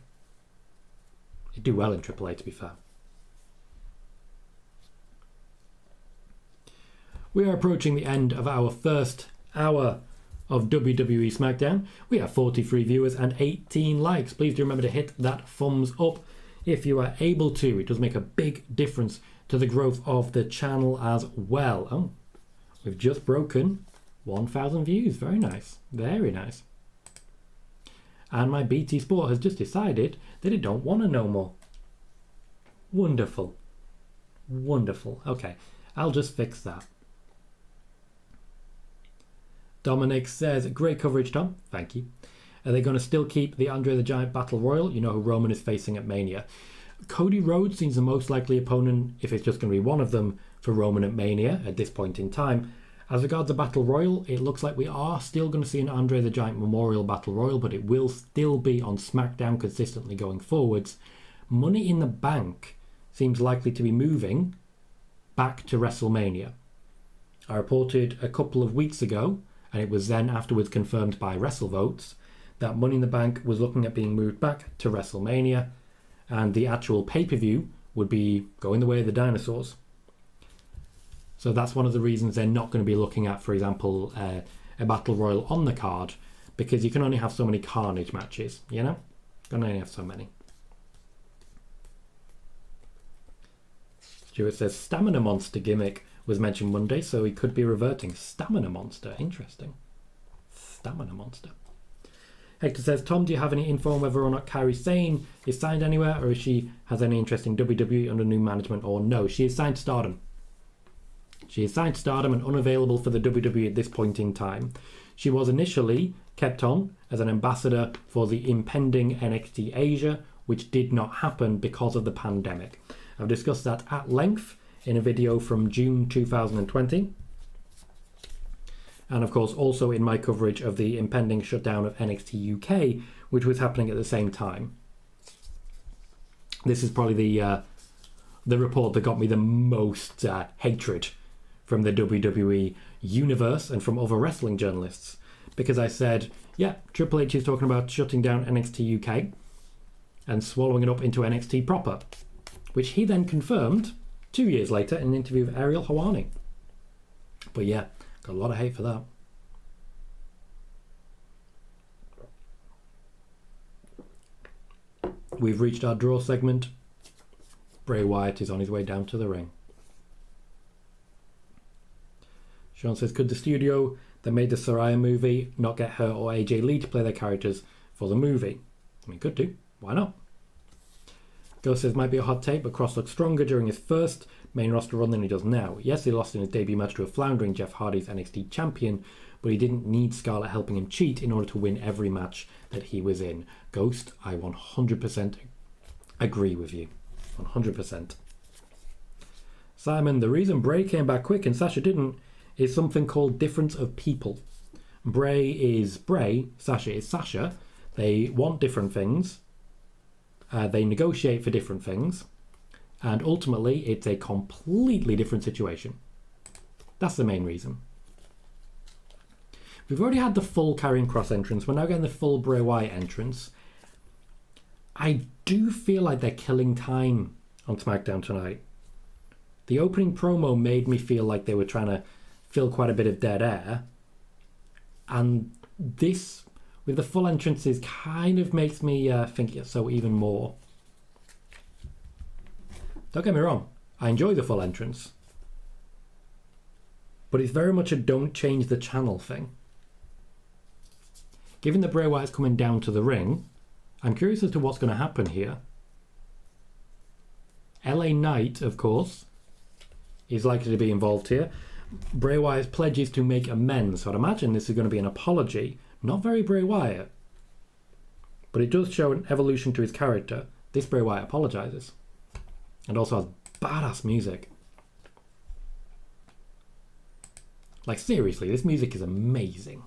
He'd do well in AAA, to be fair. We are approaching the end of our first hour of WWE Smackdown. We have 43 viewers and 18 likes. Please do remember to hit that thumbs up if you are able to. It does make a big difference to the growth of the channel as well. Oh, we've just broken 1,000 views. Very nice. Very nice. And my BT Sport has just decided that it don't want to know more. Wonderful. Wonderful. Okay, I'll just fix that. Dominic says, great coverage, Tom. Thank you. Are they going to still keep the Andre the Giant Battle Royal? You know who Roman is facing at Mania. Cody Rhodes seems the most likely opponent, if it's just going to be one of them, for Roman at Mania at this point in time. As regards the Battle Royal, it looks like we are still going to see an Andre the Giant Memorial Battle Royal, but it will still be on SmackDown consistently going forwards. Money in the Bank seems likely to be moving back to WrestleMania. I reported a couple of weeks ago, and it was then afterwards confirmed by WrestleVotes, that Money in the Bank was looking at being moved back to WrestleMania, and the actual pay-per-view would be going the way of the dinosaurs. So that's one of the reasons they're not going to be looking at, for example, a Battle Royal on the card, because you can only have so many Carnage matches, you know? You can only have so many. Stuart says, Stamina Monster gimmick was mentioned Monday, so he could be reverting. Stamina Monster, interesting. stamina monster. Hector says, Tom, do you have any info on whether or not Kairi Sane is signed anywhere, or if she has any interest in WWE under new management, or no? She is signed to Stardom. She is signed to Stardom and unavailable for the WWE at this point in time. She was initially kept on as an ambassador for the impending NXT Asia, which did not happen because of the pandemic. I've discussed that at length in a video from June 2020. And of course also in my coverage of the impending shutdown of NXT UK, which was happening at the same time. This is probably the report that got me the most hatred from the WWE universe and from other wrestling journalists, because I said, yeah, Triple H is talking about shutting down NXT UK and swallowing it up into NXT proper, which he then confirmed 2 years later in an interview with Ariel Helwani. But yeah, got a lot of hate for that. We've reached our draw segment. Bray Wyatt is on his way down to the ring. Sean says, could the studio that made the Saraya movie not get her or AJ Lee to play their characters for the movie? I mean, could do. Why not? Ghost says, might be a hot take, but Kross looked stronger during his first main roster run than he does now. Yes, he lost in his debut match to a floundering Jeff Hardy's NXT champion, but he didn't need Scarlett helping him cheat in order to win every match that he was in. Ghost, I 100% agree with you. 100%. Simon, the reason Bray came back quick and Sasha didn't is something called difference of people. Bray is Bray, Sasha is Sasha. They want different things. They negotiate for different things. And ultimately, it's a completely different situation. That's the main reason. We've already had the full Karrion Kross entrance. We're now getting the full Bray Wyatt entrance. I do feel like they're killing time on SmackDown tonight. The opening promo made me feel like they were trying to fill quite a bit of dead air. And this, with the full entrances, kind of makes me think so even more. Don't get me wrong, I enjoy the full entrance. But it's very much a don't change the channel thing. Given that Bray Wyatt's coming down to the ring, I'm curious as to what's going to happen here. LA Knight, of course, is likely to be involved here. Bray Wyatt pledges to make amends, so I'd imagine this is going to be an apology. Not very Bray Wyatt. But it does show an evolution to his character. This Bray Wyatt apologises. And also has badass music. Like, seriously, this music is amazing.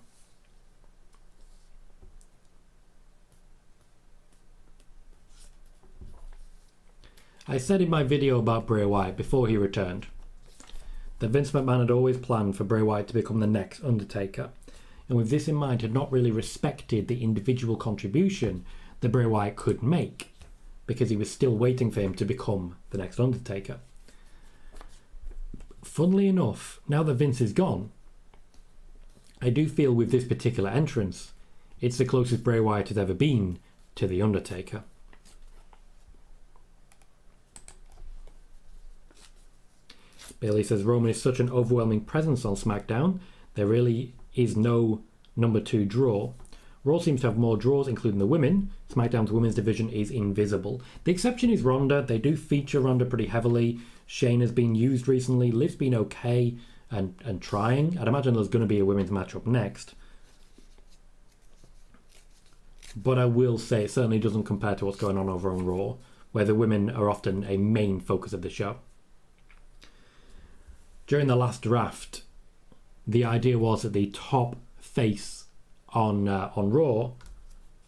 I said in my video about Bray Wyatt before he returned that Vince McMahon had always planned for Bray Wyatt to become the next Undertaker, and with this in mind had not really respected the individual contribution that Bray Wyatt could make, because he was still waiting for him to become the next Undertaker. Funnily enough, now that Vince is gone, I do feel with this particular entrance, it's the closest Bray Wyatt has ever been to the Undertaker. Bailey says, Roman is such an overwhelming presence on SmackDown. There really is no number 2 draw. Raw seems to have more draws, including the women. SmackDown's women's division is invisible. The exception is Ronda. They do feature Ronda pretty heavily. Shayna's been used recently. Liv's been okay and trying. I'd imagine there's going to be a women's match up next. But I will say it certainly doesn't compare to what's going on over on Raw, where the women are often a main focus of the show. During the last draft, the idea was that the top face on Raw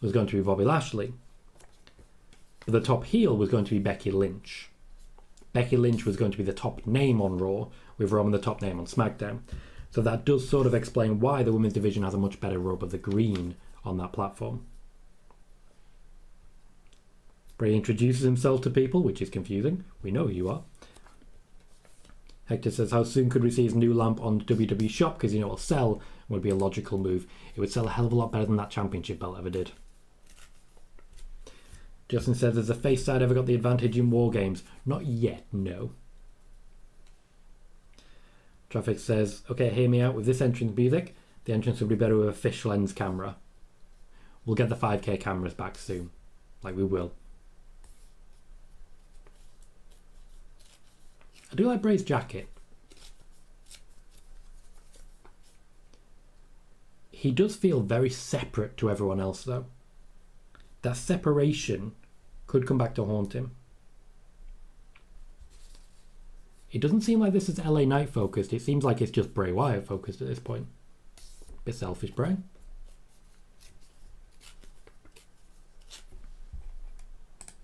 was going to be Bobby Lashley. But the top heel was going to be Becky Lynch. Becky Lynch was going to be the top name on Raw, with Roman the top name on SmackDown. So that does sort of explain why the women's division has a much better rub of the green on that platform. Bray introduces himself to people, which is confusing. We know who you are. Hector says, how soon could we see his new lamp on WWE Shop? Because, it'll sell, would be a logical move. It would sell a hell of a lot better than that championship belt ever did. Justin says, has the face side ever got the advantage in Wargames? Not yet, no. Traffic says, okay, hear me out with this entrance music. The entrance would be better with a fish lens camera. We'll get the 5K cameras back soon. Like, we will. I do like Bray's jacket. He does feel very separate to everyone else, though. That separation could come back to haunt him. It doesn't seem like this is LA Knight focused. It seems like it's just Bray Wyatt focused at this point. Bit selfish, Bray.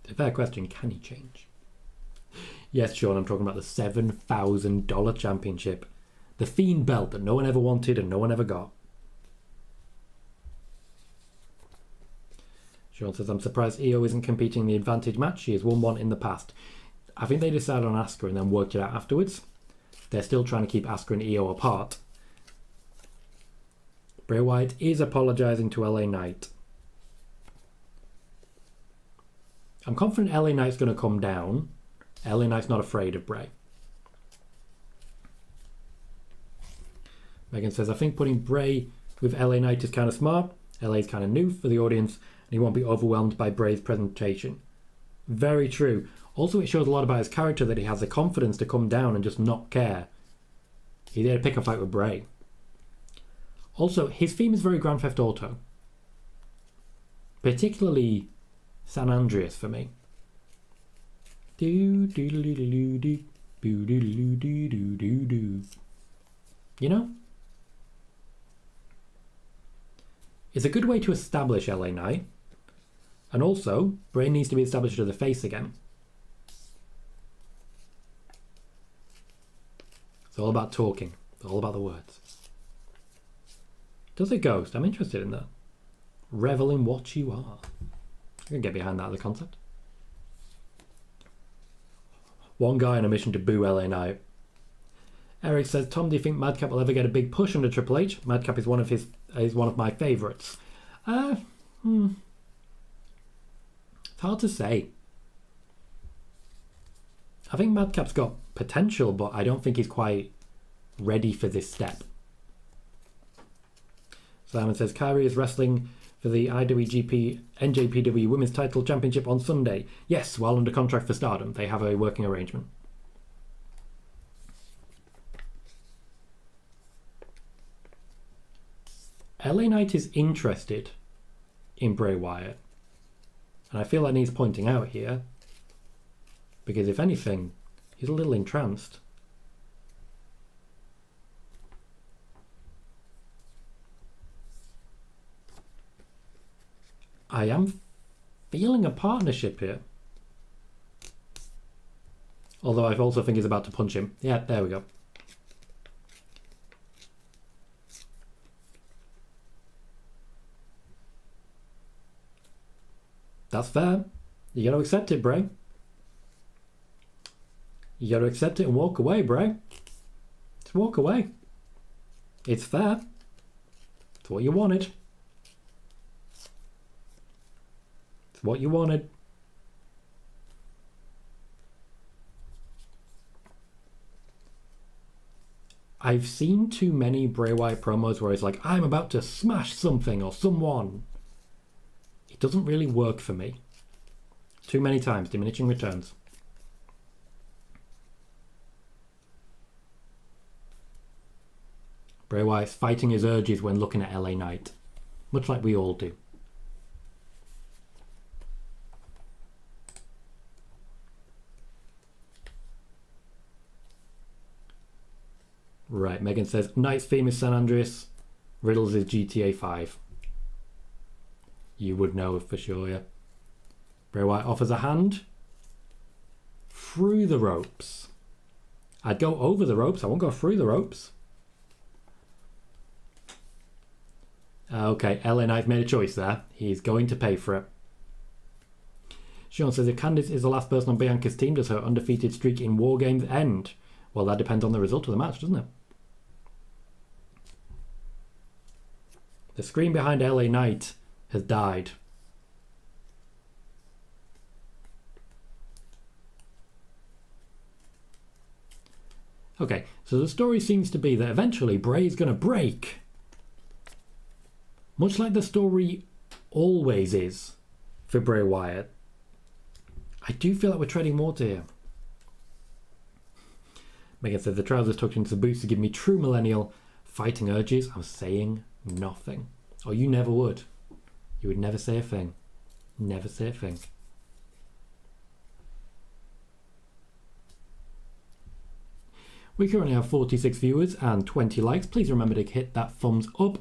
A fair question, can he change? Yes, Sean, I'm talking about the $7,000 championship. The Fiend belt that no one ever wanted and no one ever got. Sean says, I'm surprised Io isn't competing in the advantage match. She has won one in the past. I think they decided on Asuka and then worked it out afterwards. They're still trying to keep Asuka and Io apart. Bray Wyatt is apologising to LA Knight. I'm confident LA Knight's going to come down. LA Knight's not afraid of Bray. Megan says, I think putting Bray with LA Knight is kind of smart. LA's kind of new for the audience and he won't be overwhelmed by Bray's presentation. Very true. Also, it shows a lot about his character that he has the confidence to come down and just not care. He's there to pick a fight with Bray. Also, his theme is very Grand Theft Auto. Particularly San Andreas for me. You know? It's a good way to establish LA Knight. And also, Bray needs to be established as a face again. It's all about talking. It's all about the words. Does it Ghost? I'm interested in that. Revel in what you are. I can get behind that as a concept. One guy on a mission to boo LA Knight. Eric says, Tom, do you think Madcap will ever get a big push under Triple H? Madcap is one of my favourites. It's hard to say. I think Madcap's got potential, but I don't think he's quite ready for this step. Simon says, Kyrie is wrestling for the IWGP NJPW Women's Title Championship on Sunday. Yes, while under contract for Stardom. They have a working arrangement. LA Knight is interested in Bray Wyatt. And I feel that needs pointing out here. Because if anything, he's a little entranced. I am feeling a partnership here. Although I also think he's about to punch him. Yeah, there we go. That's fair. You got to accept it, Bray. You got to accept it and walk away, Bray. Just walk away. It's fair. It's what you wanted. It's what you wanted. I've seen too many Bray Wyatt promos where it's like, I'm about to smash something or someone. It doesn't really work for me. Too many times, diminishing returns. Bray Wyatt's fighting his urges when looking at LA Knight. Much like we all do. Right, Megan says, Knight's theme is San Andreas. Riddle's is GTA 5. You would know for sure, yeah. Bray Wyatt offers a hand. Through the ropes. I'd go over the ropes. I won't go through the ropes. Okay, LA Knight's made a choice there. He's going to pay for it. Sean says, if Candice is the last person on Bianca's team, does her undefeated streak in Wargames end? Well, that depends on the result of the match, doesn't it? The screen behind LA Knight has died. Okay, so the story seems to be that eventually Bray's going to break. Much like the story always is for Bray Wyatt, I do feel like we're treading water here. Megan says, the trousers tucked into the boots to give me true millennial fighting urges. I'm saying nothing. Oh, you never would. You would never say a thing. Never say a thing. We currently have 46 viewers and 20 likes. Please remember to hit that thumbs up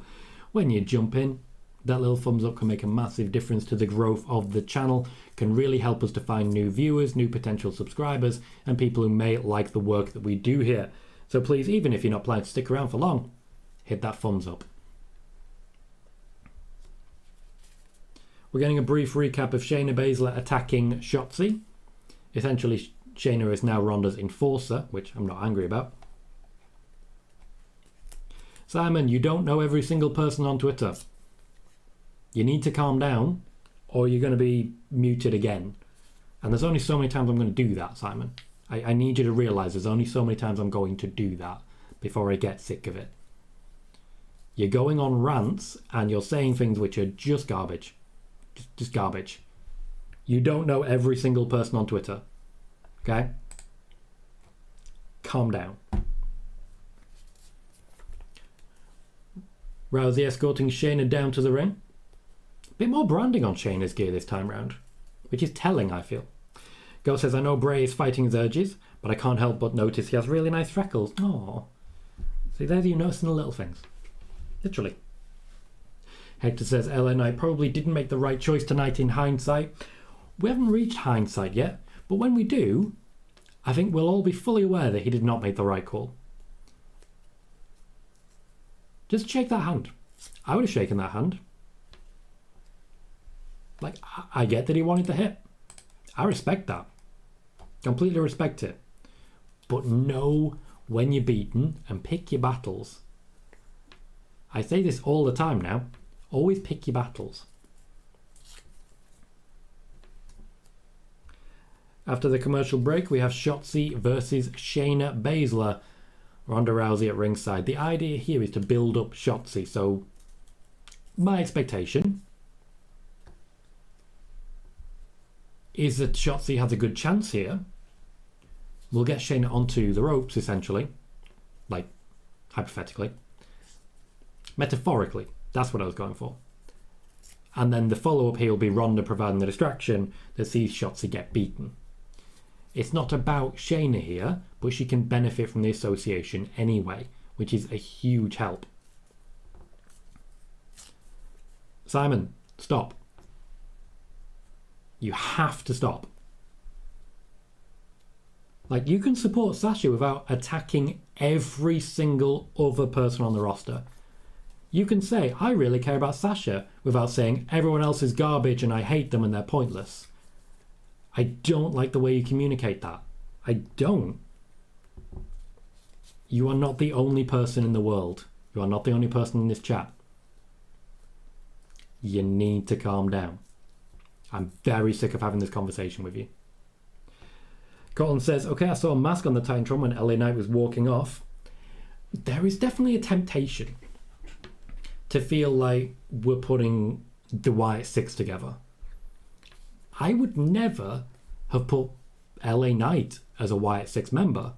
when you jump in. That little thumbs up can make a massive difference to the growth of the channel, can really help us to find new viewers, new potential subscribers, and people who may like the work that we do here. So please, even if you're not planning to stick around for long, hit that thumbs up. We're getting a brief recap of Shayna Basler attacking Shotzi. Essentially, Shayna is now Ronda's enforcer, which I'm not angry about. Simon, you don't know every single person on Twitter. You need to calm down, or you're going to be muted again. And there's only so many times I'm going to do that, Simon. I need you to realise there's only so many times I'm going to do that before I get sick of it. You're going on rants, and you're saying things which are just garbage. Just garbage. You don't know every single person on Twitter. Okay? Calm down. Rousey escorting Shayna down to the ring. Bit more branding on Shayna's gear this time round, which is telling, I feel. Go says, I know Bray is fighting his urges, but I can't help but notice he has really nice freckles. Aww. See, there you noticing the little things. Literally. Hector says, LA Knight probably didn't make the right choice tonight in hindsight. We haven't reached hindsight yet, but when we do, I think we'll all be fully aware that he did not make the right call. Just shake that hand. I would have shaken that hand. Like, I get that he wanted the hit. I respect that. Completely respect it. But know when you're beaten and pick your battles. I say this all the time now. Always pick your battles. After the commercial break, we have Shotzi versus Shayna Basler. Ronda Rousey at ringside. The idea here is to build up Shotzi. So, my expectation is that Shotzi has a good chance here. We'll get Shayna onto the ropes, essentially. Like, hypothetically. Metaphorically. That's what I was going for. And then the follow-up here will be Ronda providing the distraction that sees Shotzi get beaten. It's not about Shayna here, but she can benefit from the association anyway, which is a huge help. Simon, stop. You have to stop. Like, you can support Sasha without attacking every single other person on the roster. You can say, I really care about Sasha, without saying everyone else is garbage and I hate them and they're pointless. I don't like the way you communicate that. I don't. You are not the only person in the world. You are not the only person in this chat. You need to calm down. I'm very sick of having this conversation with you. Colin says, okay, I saw a mask on the Titantron when LA Knight was walking off. There is definitely a temptation to feel like we're putting the Wyatt Six together. I would never have put LA Knight as a Wyatt Six member.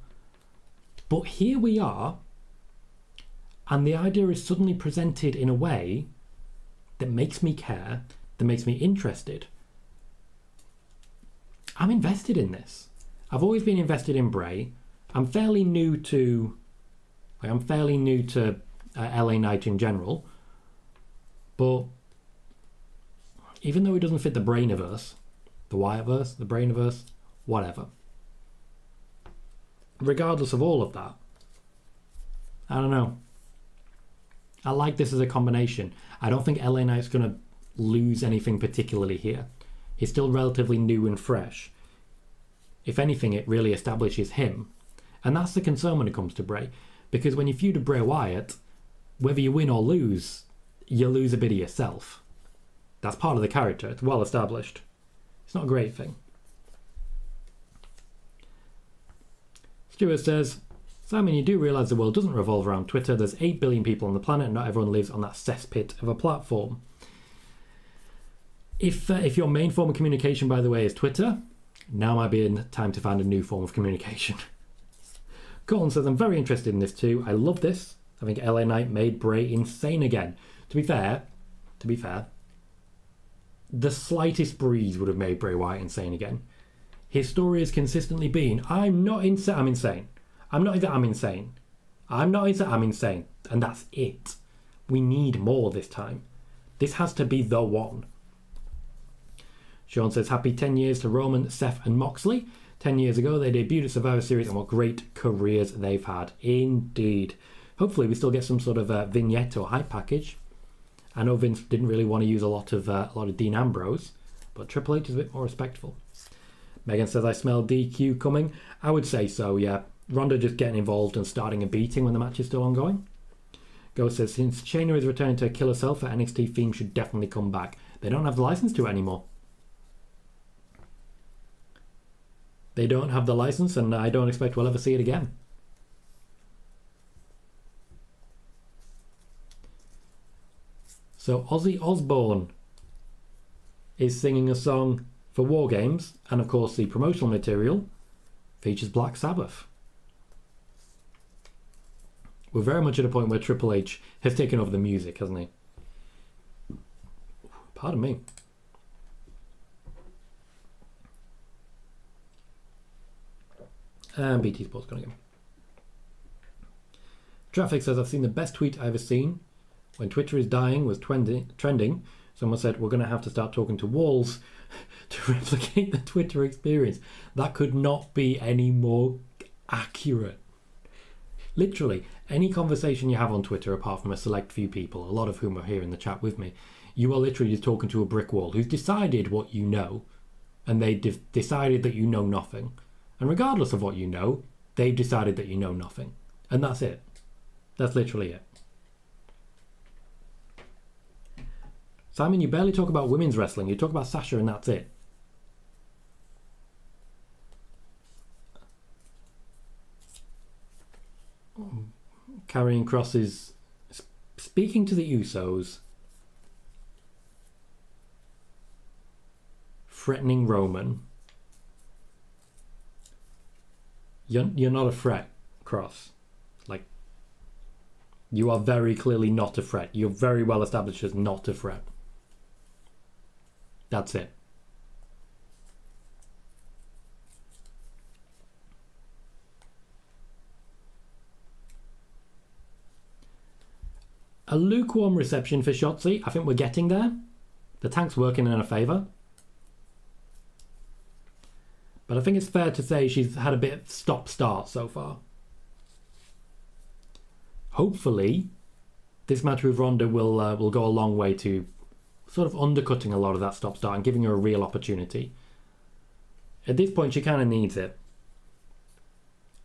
But here we are, and the idea is suddenly presented in a way that makes me care, that makes me interested. I'm invested in this. I've always been invested in Bray. I'm fairly new to LA Knight in general. But even though he doesn't fit the Brainiverse, the Wyattverse, the Brainiverse, whatever. Regardless of all of that, I don't know. I like this as a combination. I don't think LA Knight's going to lose anything particularly here. He's still relatively new and fresh. If anything, it really establishes him. And that's the concern when it comes to Bray. Because when you feud with Bray Wyatt, whether you win or lose, you lose a bit of yourself. That's part of the character. It's well established. It's not a great thing. Stuart says, Simon, you do realise the world doesn't revolve around Twitter. There's 8 billion people on the planet and not everyone lives on that cesspit of a platform. If your main form of communication, by the way, is Twitter, now might be time to find a new form of communication. Colton says, I'm very interested in this too. I love this. I think LA Knight made Bray insane again. To be fair, the slightest breeze would have made Bray Wyatt insane again. His story has consistently been, I'm not insane, I'm insane. I'm not that I'm insane. I'm not insane, I'm insane. And that's it. We need more this time. This has to be the one. Sean says, happy 10 years to Roman, Seth and Moxley. 10 years ago, they debuted at Survivor Series, and what great careers they've had. Indeed. Hopefully, we still get some sort of vignette or hype package. I know Vince didn't really want to use a lot of Dean Ambrose, but Triple H is a bit more respectful. Megan says, I smell DQ coming. I would say so, yeah. Ronda just getting involved and starting a beating when the match is still ongoing. Ghost says, since Shayna is returning to kill herself, her NXT theme should definitely come back. They don't have the license to it anymore. They don't have the license, and I don't expect we'll ever see it again. So Ozzy Osbourne is singing a song for Wargames, and of course the promotional material features Black Sabbath. We're very much at a point where Triple H has taken over the music, hasn't he? Pardon me. And BT Sports going again. Traffic says, I've seen the best tweet I've ever seen. When Twitter is dying was trending. Someone said, we're going to have to start talking to walls to replicate the Twitter experience. That could not be any more accurate. Literally, any conversation you have on Twitter, apart from a select few people, a lot of whom are here in the chat with me, you are literally just talking to a brick wall who's decided what you know, and they decided that you know nothing. And regardless of what you know, they've decided that you know nothing. And that's it. That's literally it. Simon, you barely talk about women's wrestling. You talk about Sasha and that's it. Karrion Kross is speaking to the Usos, threatening Roman. You're not a threat, Kross. Like, you are very clearly not a threat. You're very well established as not a threat. That's it. A lukewarm reception for Shotzi. I think we're getting there. The tank's working in her favour. But I think it's fair to say she's had a bit of stop-start so far. Hopefully, this match with Ronda will go a long way to sort of undercutting a lot of that stop-start and giving her a real opportunity. At this point, she kind of needs it.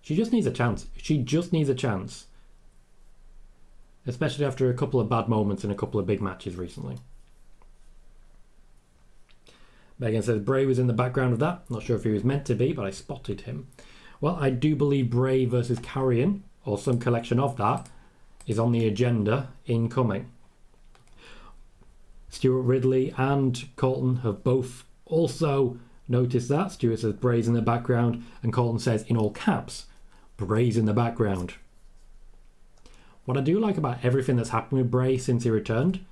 She just needs a chance. She just needs a chance. Especially after a couple of bad moments in a couple of big matches recently. Megan says, Bray was in the background of that. Not sure if he was meant to be, but I spotted him. Well, I do believe Bray versus Karrion, or some collection of that, is on the agenda incoming. Stuart Ridley and Colton have both also noticed that. Stuart says Bray's in the background, and Colton says, in all caps, Bray's in the background. What I do like about everything that's happened with Bray since he returned,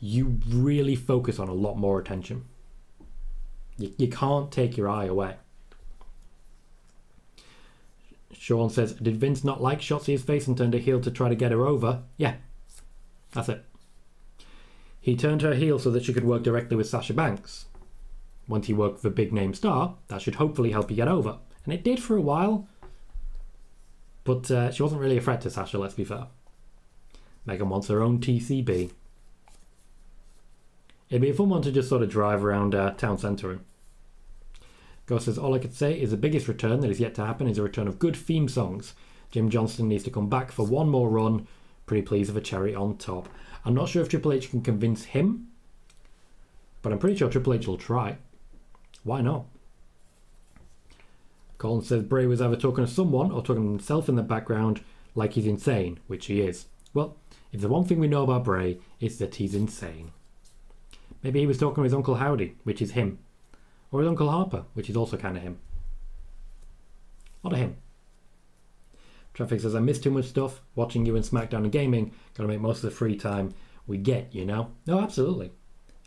you really focus on a lot more attention. You can't take your eye away. Sean says, did Vince not like Shotzi's face and turned her heel to try to get her over? Yeah, that's it. He turned her heel so that she could work directly with Sasha Banks. Once he worked with a big name star, that should hopefully help you get over. And it did for a while. But she wasn't really a threat to Sasha, let's be fair. Megan wants her own TCB. It'd be a fun one to just sort of drive around town centre in. Ghost says, all I could say is the biggest return that is yet to happen is a return of good theme songs. Jim Johnston needs to come back for one more run. Pretty pleased with a cherry on top. I'm not sure if Triple H can convince him, but I'm pretty sure Triple H will try. Why not? Colin says Bray was either talking to someone or talking to himself in the background like he's insane, which he is. Well, if the one thing we know about Bray, it's that he's insane. Maybe he was talking to his Uncle Howdy, which is him. Or his Uncle Harper, which is also kind of him. A lot of him. Traffic says, I miss too much stuff. Watching you in SmackDown and gaming. Gotta make most of the free time we get, you know? No, absolutely.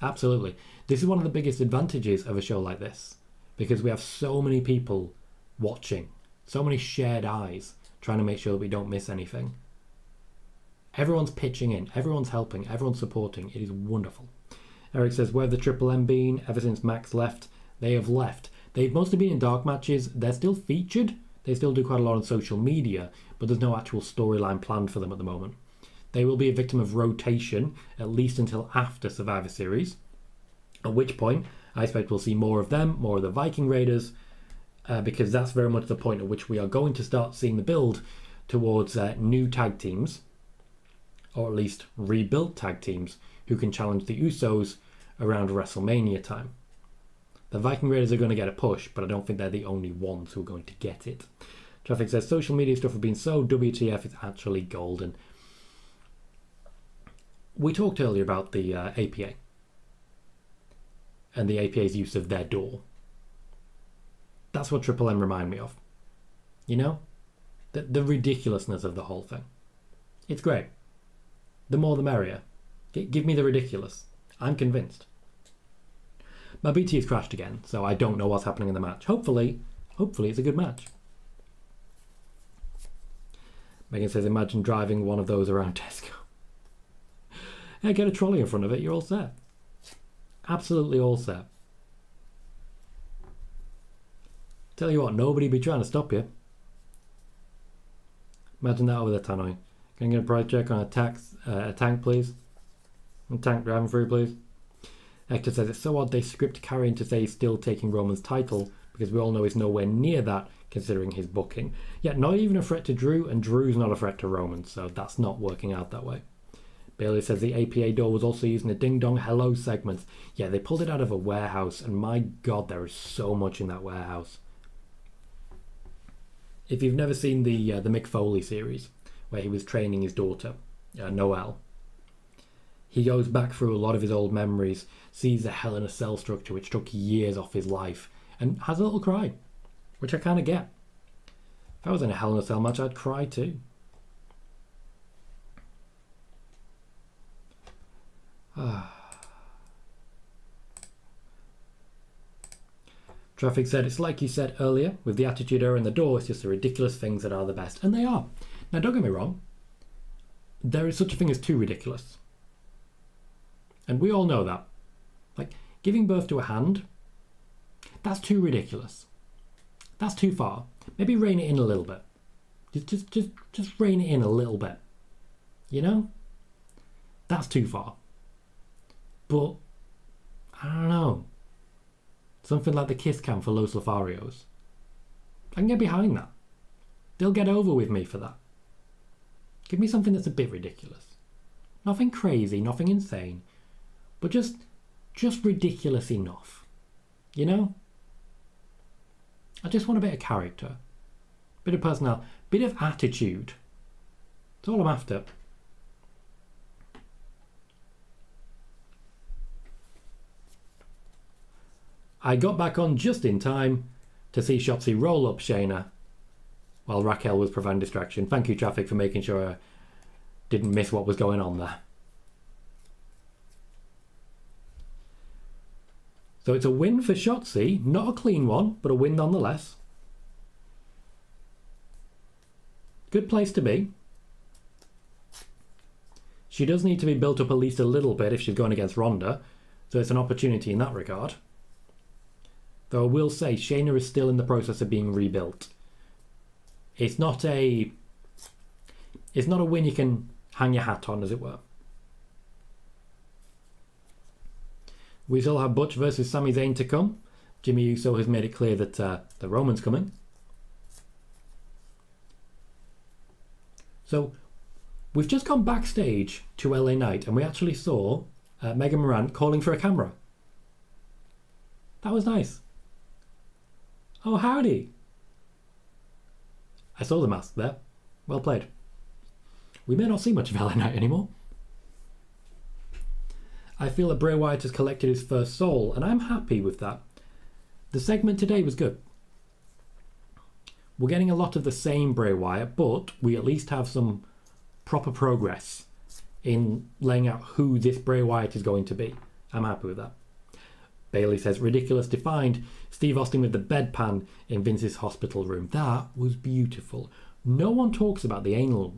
Absolutely. This is one of the biggest advantages of a show like this. Because we have so many people watching. So many shared eyes trying to make sure that we don't miss anything. Everyone's pitching in. Everyone's helping. Everyone's supporting. It is wonderful. Eric says, where have the Triple M been? Ever since Max left, they have left. They've mostly been in dark matches. They're still featured. They still do quite a lot on social media, but there's no actual storyline planned for them at the moment. They will be a victim of rotation, at least until after Survivor Series, at which point I expect we'll see more of them, more of the Viking Raiders, because that's very much the point at which we are going to start seeing the build towards new tag teams, or at least rebuilt tag teams, who can challenge the Usos around WrestleMania time. The Viking Raiders are going to get a push, but I don't think they're the only ones who are going to get it. Traffic says, social media stuff has been so WTF, it's actually golden. We talked earlier about the APA and the APA's use of their door. That's what Triple M remind me of. You know? The ridiculousness of the whole thing. It's great. The more the merrier. Give me the ridiculous. I'm convinced. My BT has crashed again, so I don't know what's happening in the match. Hopefully it's a good match. Megan says, imagine driving one of those around Tesco. Yeah, get a trolley in front of it, you're all set. Absolutely all set. Tell you what, nobody be trying to stop you. Imagine that over there, Tannoy. Can I get a price check on a tank, please? A tank driving through, please. Hector says, it's so odd they script Karrion to say he's still taking Roman's title, because we all know he's nowhere near that, considering his booking. Yet not even a threat to Drew, and Drew's not a threat to Roman, so that's not working out that way. Bailey says the APA door was also using the Ding Dong Hello segments. Yeah, they pulled it out of a warehouse, and my god, there is so much in that warehouse. If you've never seen the Mick Foley series, where he was training his daughter, Noelle, he goes back through a lot of his old memories, sees the Hell in a Cell structure, which took years off his life, and has a little cry, which I kind of get. If I was in a Hell in a Cell match, I'd cry too. Traffic said, it's like you said earlier, with the Attitude Era in the door, it's just the ridiculous things that are the best. And they are. Now, don't get me wrong. There is such a thing as too ridiculous. And we all know that. Like, giving birth to a hand, that's too ridiculous. That's too far. Maybe rein it in a little bit. Just rein it in a little bit. You know? That's too far. But, I don't know. Something like the kiss cam for Los Lotharios. I can get behind that. They'll get over with me for that. Give me something that's a bit ridiculous. Nothing crazy, nothing insane. But just ridiculous enough. You know? I just want a bit of character. Bit of personality. Bit of attitude. That's all I'm after. I got back on just in time to see Shotzi roll up Shayna while Raquel was providing distraction. Thank you, Traffic, for making sure I didn't miss what was going on there. So it's a win for Shotzi. Not a clean one, but a win nonetheless. Good place to be. She does need to be built up at least a little bit if she's going against Ronda, so it's an opportunity in that regard. Though I will say, Shayna is still in the process of being rebuilt. It's not a win you can hang your hat on, as it were. We still have Butch versus Sami Zayn to come. Jimmy Uso has made it clear that the Roman's coming. So, we've just gone backstage to LA Knight, and we actually saw Megan Moran calling for a camera. That was nice. Oh, howdy. I saw the mask there. Well played. We may not see much of LA Knight anymore. I feel that Bray Wyatt has collected his first soul, and I'm happy with that. The segment today was good. We're getting a lot of the same Bray Wyatt, but we at least have some proper progress in laying out who this Bray Wyatt is going to be. I'm happy with that. Bailey says, ridiculous defined. Steve Austin with the bedpan in Vince's hospital room. That was beautiful. No one talks about the anal,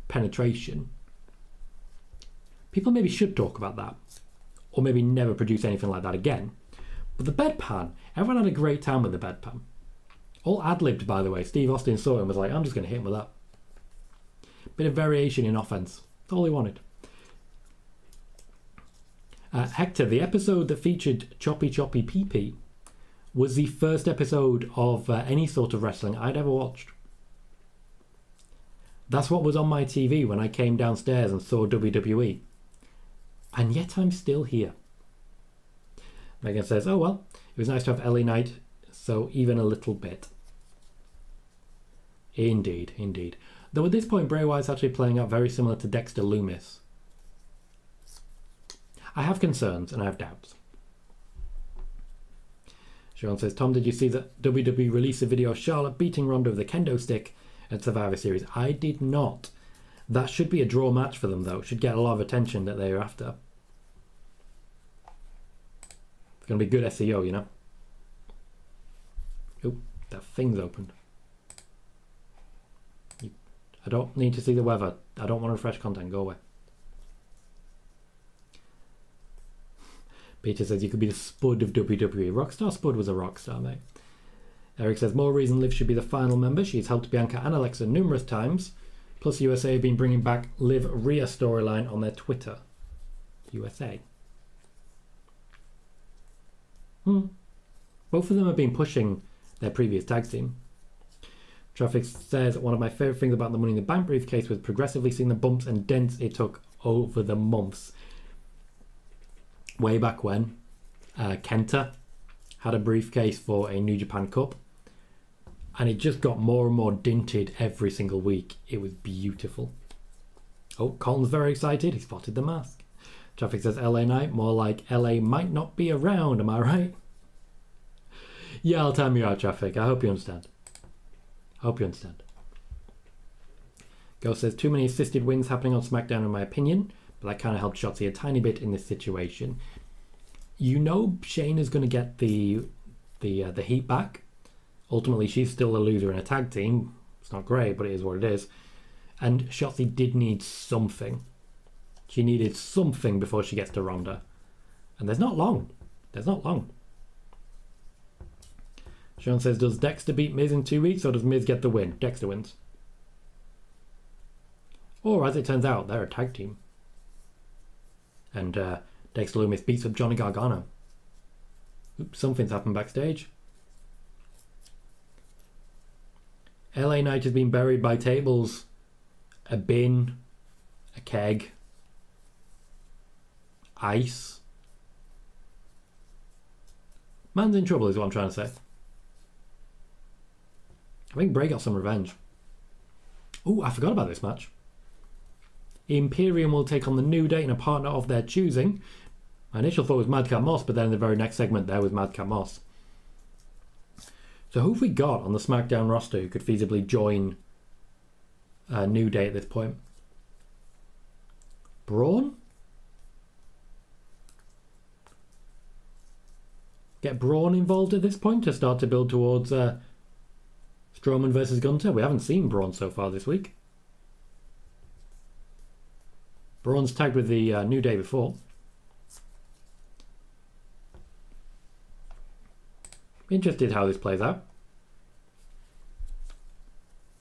penetration. People maybe should talk about that. Or maybe never produce anything like that again. But the bedpan, everyone had a great time with the bedpan. All ad-libbed, by the way. Steve Austin saw it and was like, I'm just going to hit him with that. Bit of variation in offense. That's all he wanted. Hector, the episode that featured Choppy Choppy Pee Pee was the first episode of any sort of wrestling I'd ever watched. That's what was on my TV when I came downstairs and saw WWE. And yet I'm still here. Megan says, oh well, it was nice to have LA Knight, so even a little bit. Indeed, indeed. Though at this point, Bray Wyatt's actually playing out very similar to Dexter Lumis. I have concerns and I have doubts. Sean says, Tom, did you see that WWE released a video of Charlotte beating Ronda with a kendo stick at Survivor Series? I did not. That should be a draw match for them, though. Should get a lot of attention that they're after. It's going to be good SEO, you know. Oh, that thing's opened. I don't need to see the weather. I don't want to refresh content. Go away. Peter says you could be the Spud of WWE. Rockstar Spud was a rockstar, mate. Eric says more reason Liv should be the final member. She's helped Bianca and Alexa numerous times. Plus USA have been bringing back Liv Rhea storyline on their Twitter. USA. Both of them have been pushing their previous tag team. Traffic says one of my favourite things about the Money in the Bank briefcase was progressively seeing the bumps and dents it took over the months. Way back when Kenta had a briefcase for a New Japan Cup and it just got more and more dinted every single week. It was beautiful. Oh, Colin's very excited. He spotted the mask. Traffic says LA Knight, more like LA might not be around, am I right? Yeah, I'll time you out, Traffic. I hope you understand. Ghost says too many assisted wins happening on SmackDown in my opinion, but that kind of helped Shotzi a tiny bit in this situation. You know Shayna's going to get the heat back. Ultimately, she's still a loser in a tag team. It's not great, but it is what it is. And Shotzi did need something. She needed something before she gets to Ronda. And there's not long. Sean says, does Dexter beat Miz in 2 weeks or does Miz get the win? Dexter wins. Or as it turns out, they're a tag team. And Dexter Lumis beats up Johnny Gargano. Oops, something's happened backstage. LA Knight has been buried by tables, a bin, a keg, ice. Man's in trouble is what I'm trying to say. I think Bray got some revenge. Oh, I forgot about this match. Imperium will take on the New Day and a partner of their choosing. My initial thought was Madcap Moss, but then in the very next segment there was Madcap Moss. So who have we got on the SmackDown roster who could feasibly join New Day at this point? Braun? Get Braun involved at this point to start to build towards Strowman versus Gunther? We haven't seen Braun so far this week. Braun's tagged with the New Day before. Interested how this plays out.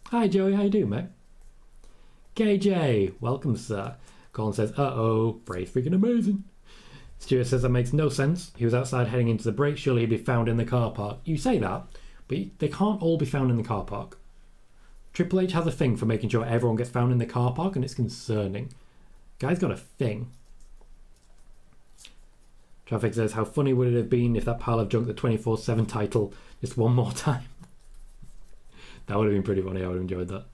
Hi Joey, how you doing, mate? KJ, welcome sir. Colin says, uh-oh, Bray's freaking amazing. Stuart says that makes no sense. He was outside heading into the break. Surely he'd be found in the car park. You say that, but they can't all be found in the car park. Triple H has a thing for making sure everyone gets found in the car park, and it's concerning. Guy's got a thing. Traffic says, how funny would it have been if that pile of junk the 24/7 title just one more time? That would have been pretty funny. I would have enjoyed that.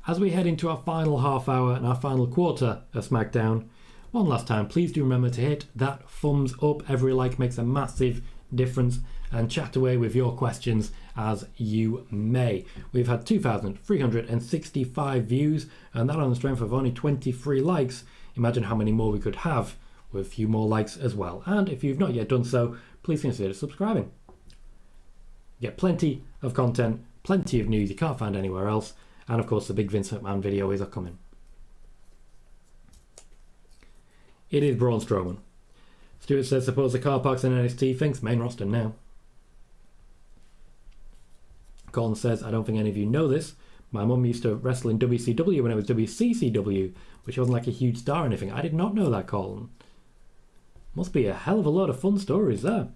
As we head into our final half hour and our final quarter of SmackDown, one last time, please do remember to hit that thumbs up. Every like makes a massive difference, and chat away with your questions as you may. We've had 2,365 views, and that on the strength of only 23 likes. Imagine how many more we could have with a few more likes as well. And if you've not yet done so, please consider subscribing. You get plenty of content, plenty of news you can't find anywhere else, and of course the big Vince McMahon video is coming. It is Braun Strowman. Stuart says, suppose the car park's in NXT, thinks main roster now. Colin says, I don't think any of you know this. My mum used to wrestle in WCW when it was WCCW, but she wasn't like a huge star or anything. I did not know that, Colin. Must be a hell of a lot of fun stories there.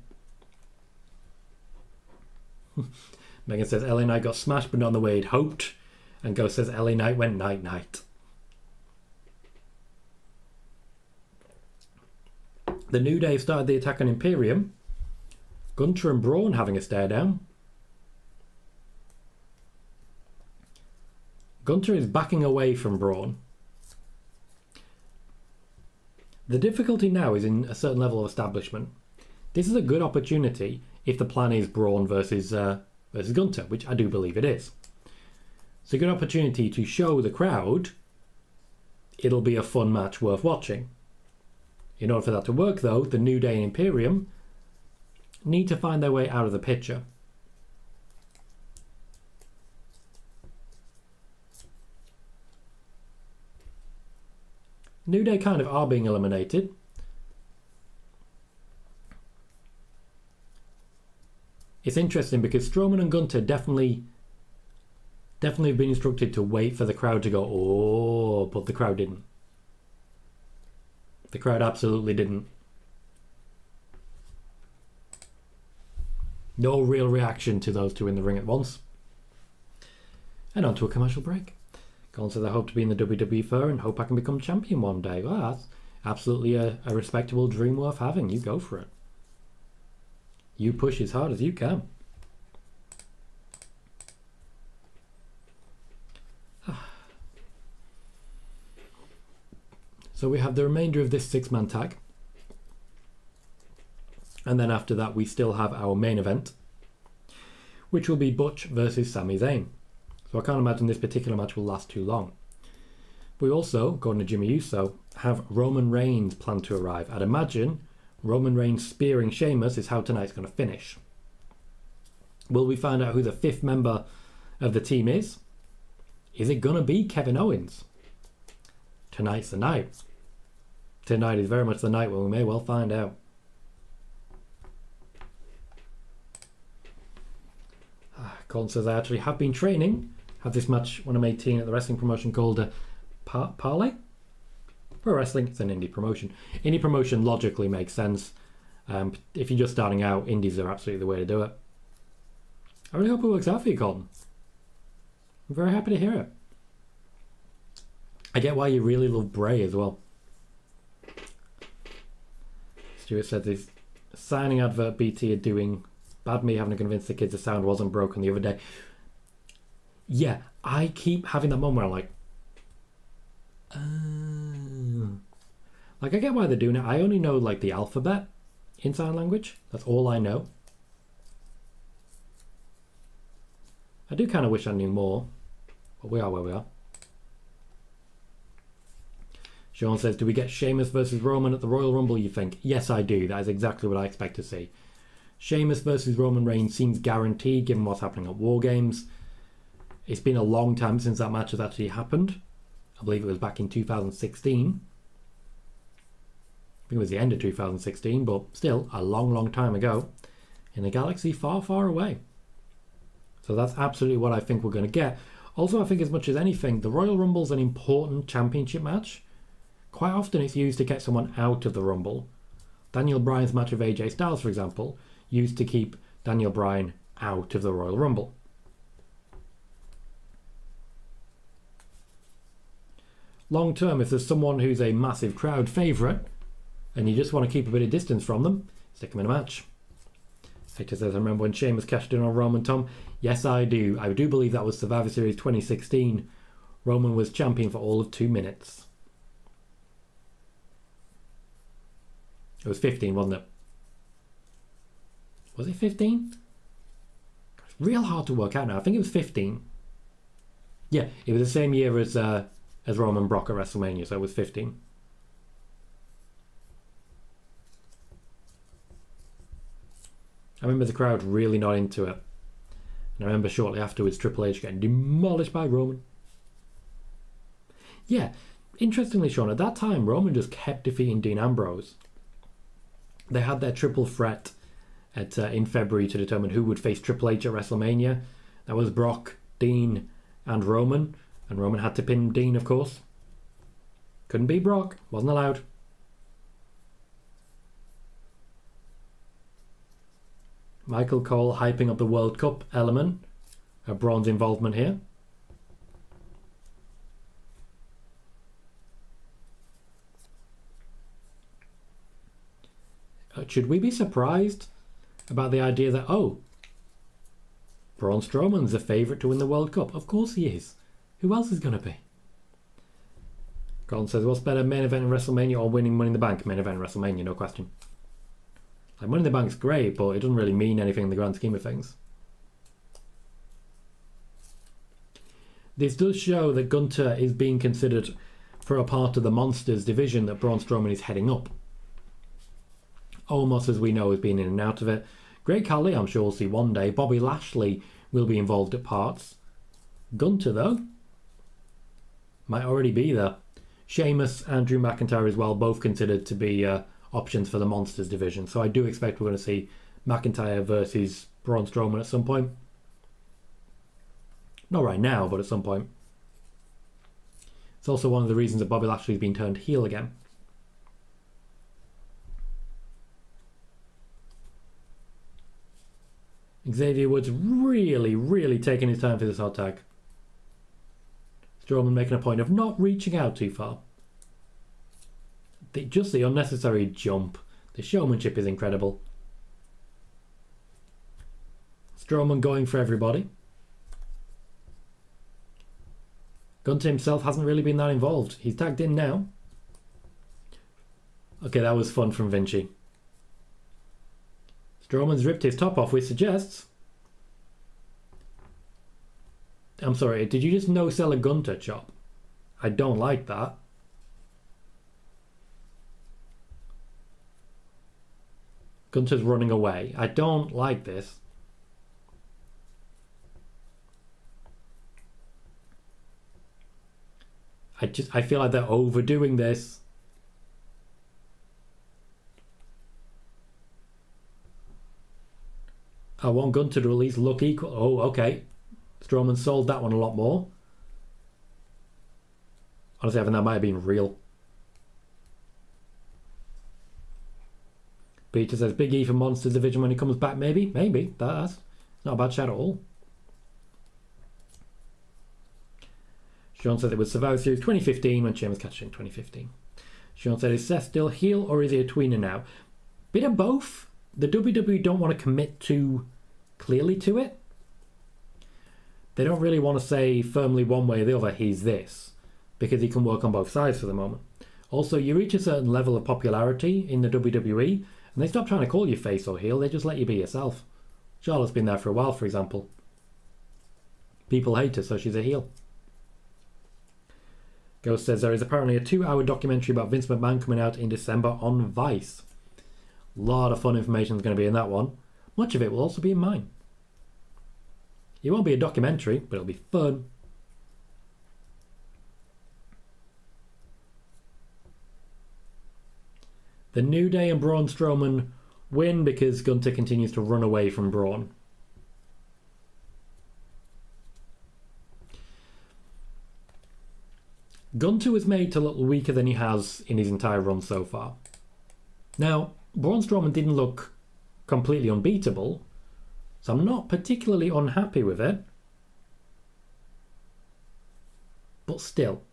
Megan says, LA Knight got smashed but not in the way he'd hoped. And Ghost says, LA Knight went night-night. The New Day started the attack on Imperium. Gunther and Braun having a stare down. Gunther is backing away from Braun. The difficulty now is in a certain level of establishment. This is a good opportunity if the plan is Braun versus Gunther, which I do believe it is. It's a good opportunity to show the crowd it'll be a fun match worth watching. In order for that to work, though, the New Day and Imperium need to find their way out of the picture. New Day kind of are being eliminated. It's interesting because Strowman and Gunther definitely have been instructed to wait for the crowd to go, oh, but the crowd didn't. The crowd absolutely didn't. No real reaction to those two in the ring at once. And on to a commercial break. Colin says, I hope to be in the WWE fair and hope I can become champion one day. Well, that's absolutely a respectable dream worth having. You go for it. You push as hard as you can. So we have the remainder of this six-man tag. And then after that, we still have our main event, which will be Butch versus Sami Zayn. So I can't imagine this particular match will last too long. We also, according to Jimmy Uso, have Roman Reigns planned to arrive. I'd imagine Roman Reigns spearing Sheamus is how tonight's going to finish. Will we find out who the fifth member of the team is? Is it going to be Kevin Owens? Tonight's the night. Tonight is very much the night when we may well find out. Colin says, I actually have been training. Had this match when I'm 18 at the wrestling promotion called Parlay? Pro wrestling, it's an indie promotion. Indie promotion logically makes sense. If you're just starting out, indies are absolutely the way to do it. I really hope it works out for you, Colin. I'm very happy to hear it. I get why you really love Bray as well. Stuart said this signing advert BT are doing. Bad me having to convince the kids the sound wasn't broken the other day. Yeah, I keep having that moment where I'm like, like I get why they're doing it. I only know like the alphabet in sign language. That's all I know. I do kind of wish I knew more, but we are where we are. Sean says, do we get Sheamus versus Roman at the Royal Rumble, you think? Yes, I do. That is exactly what I expect to see. Sheamus versus Roman Reigns seems guaranteed given what's happening at Wargames. It's been a long time since that match has actually happened. I believe it was back in 2016. I think it was the end of 2016, but still a long, long time ago in a galaxy far, far away. So that's absolutely what I think we're going to get. Also, I think as much as anything, the Royal Rumble's an important championship match. Quite often it's used to get someone out of the Rumble. Daniel Bryan's match with AJ Styles, for example, used to keep Daniel Bryan out of the Royal Rumble. Long term, if there's someone who's a massive crowd favourite and you just want to keep a bit of distance from them, stick them in a match. Hector says, I remember when Sheamus cashed in on Roman, Tom. Yes, I do. I do believe that was Survivor Series 2016. Roman was champion for all of 2 minutes. It was 15, wasn't it? Was it 15? It's real hard to work out now. I think it was 15. Yeah, it was the same year as Roman Brock at WrestleMania, so it was 15. I remember the crowd really not into it. And I remember shortly afterwards Triple H getting demolished by Roman. Yeah, interestingly, Sean, at that time Roman just kept defeating Dean Ambrose. They had their triple threat in February to determine who would face Triple H at WrestleMania. That was Brock, Dean, and Roman. And Roman had to pin Dean, of course. Couldn't beat Brock. Wasn't allowed. Michael Cole hyping up the World Cup element. Braun's involvement here. Should we be surprised about the idea that, oh, Braun Strowman's the favourite to win the World Cup? Of course he is. Who else is going to be? Colin says, what's better, main event in WrestleMania or winning Money in the Bank? Main event in WrestleMania, no question. Like, Money in the Bank's great, but it doesn't really mean anything in the grand scheme of things. This does show that Gunther is being considered for a part of the Monsters division that Braun Strowman is heading up. Omos, as we know, has been in and out of it. Great Khali, I'm sure we'll see one day. Bobby Lashley will be involved at parts. Gunther, though, might already be there. Sheamus and Drew McIntyre as well, both considered to be options for the Monsters division. So I do expect we're going to see McIntyre versus Braun Strowman at some point. Not right now, but at some point. It's also one of the reasons that Bobby Lashley's been turned heel again. Xavier Woods really taking his time for this hot tag. Strowman making a point of not reaching out too far. Just the unnecessary jump. The showmanship is incredible. Strowman going for everybody. Gunther himself hasn't really been that involved. He's tagged in now. Okay, that was fun from Vinci. Strowman's ripped his top off, which suggests... I'm sorry, did you just no-sell a Gunther chop? I don't like that. Gunther's running away. I don't like this. I feel like they're overdoing this. I want Gunther to at least look equal. Oh, okay. Strowman sold that one a lot more. Honestly, I think that might have been real. Peter says, Big E for Monsters division when he comes back, maybe? Maybe. That's not a bad shout at all. Sean says it was Survivor Series 2015 when Sheamus catched in 2015. Sean said, is Seth still heel or is he a tweener now? Bit of both. The WWE don't want to commit too clearly to it. They don't really want to say firmly one way or the other, he's this, because he can work on both sides for the moment. Also, you reach a certain level of popularity in the WWE, and they stop trying to call you face or heel, they just let you be yourself. Charlotte's been there for a while, for example. People hate her, so she's a heel. Ghost says there is apparently a 2-hour documentary about Vince McMahon coming out in December on Vice. A lot of fun information is going to be in that one. Much of it will also be in mine. It won't be a documentary, but it'll be fun. The New Day and Braun Strowman win because Gunther continues to run away from Braun. Gunther was made to look weaker than he has in his entire run so far. Now, Braun Strowman didn't look completely unbeatable, so I'm not particularly unhappy with it. But still,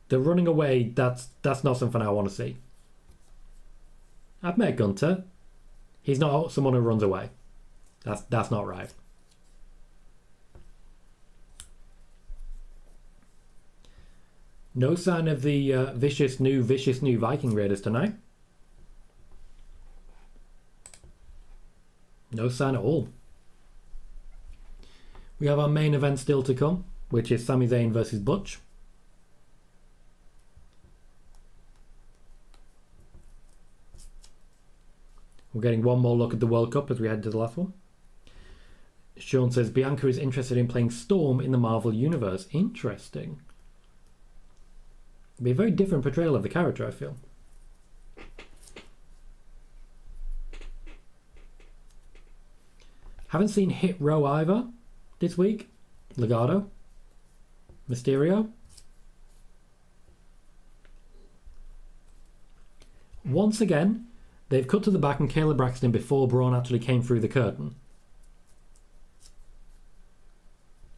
the running away, that's not something I want to see. I've met Gunther. He's not someone who runs away. That's not right. No sign of the vicious new Viking Raiders tonight. No sign at all. We have our main event still to come, which is Sami Zayn versus Butch. We're getting one more look at the World Cup as we head to the last one. Sean says Bianca is interested in playing Storm in the Marvel Universe. Interesting. It'd be a very different portrayal of the character, I feel. Haven't seen Hit Row either this week. Legado. Mysterio. Once again, they've cut to the back and Kayla Braxton before Braun actually came through the curtain.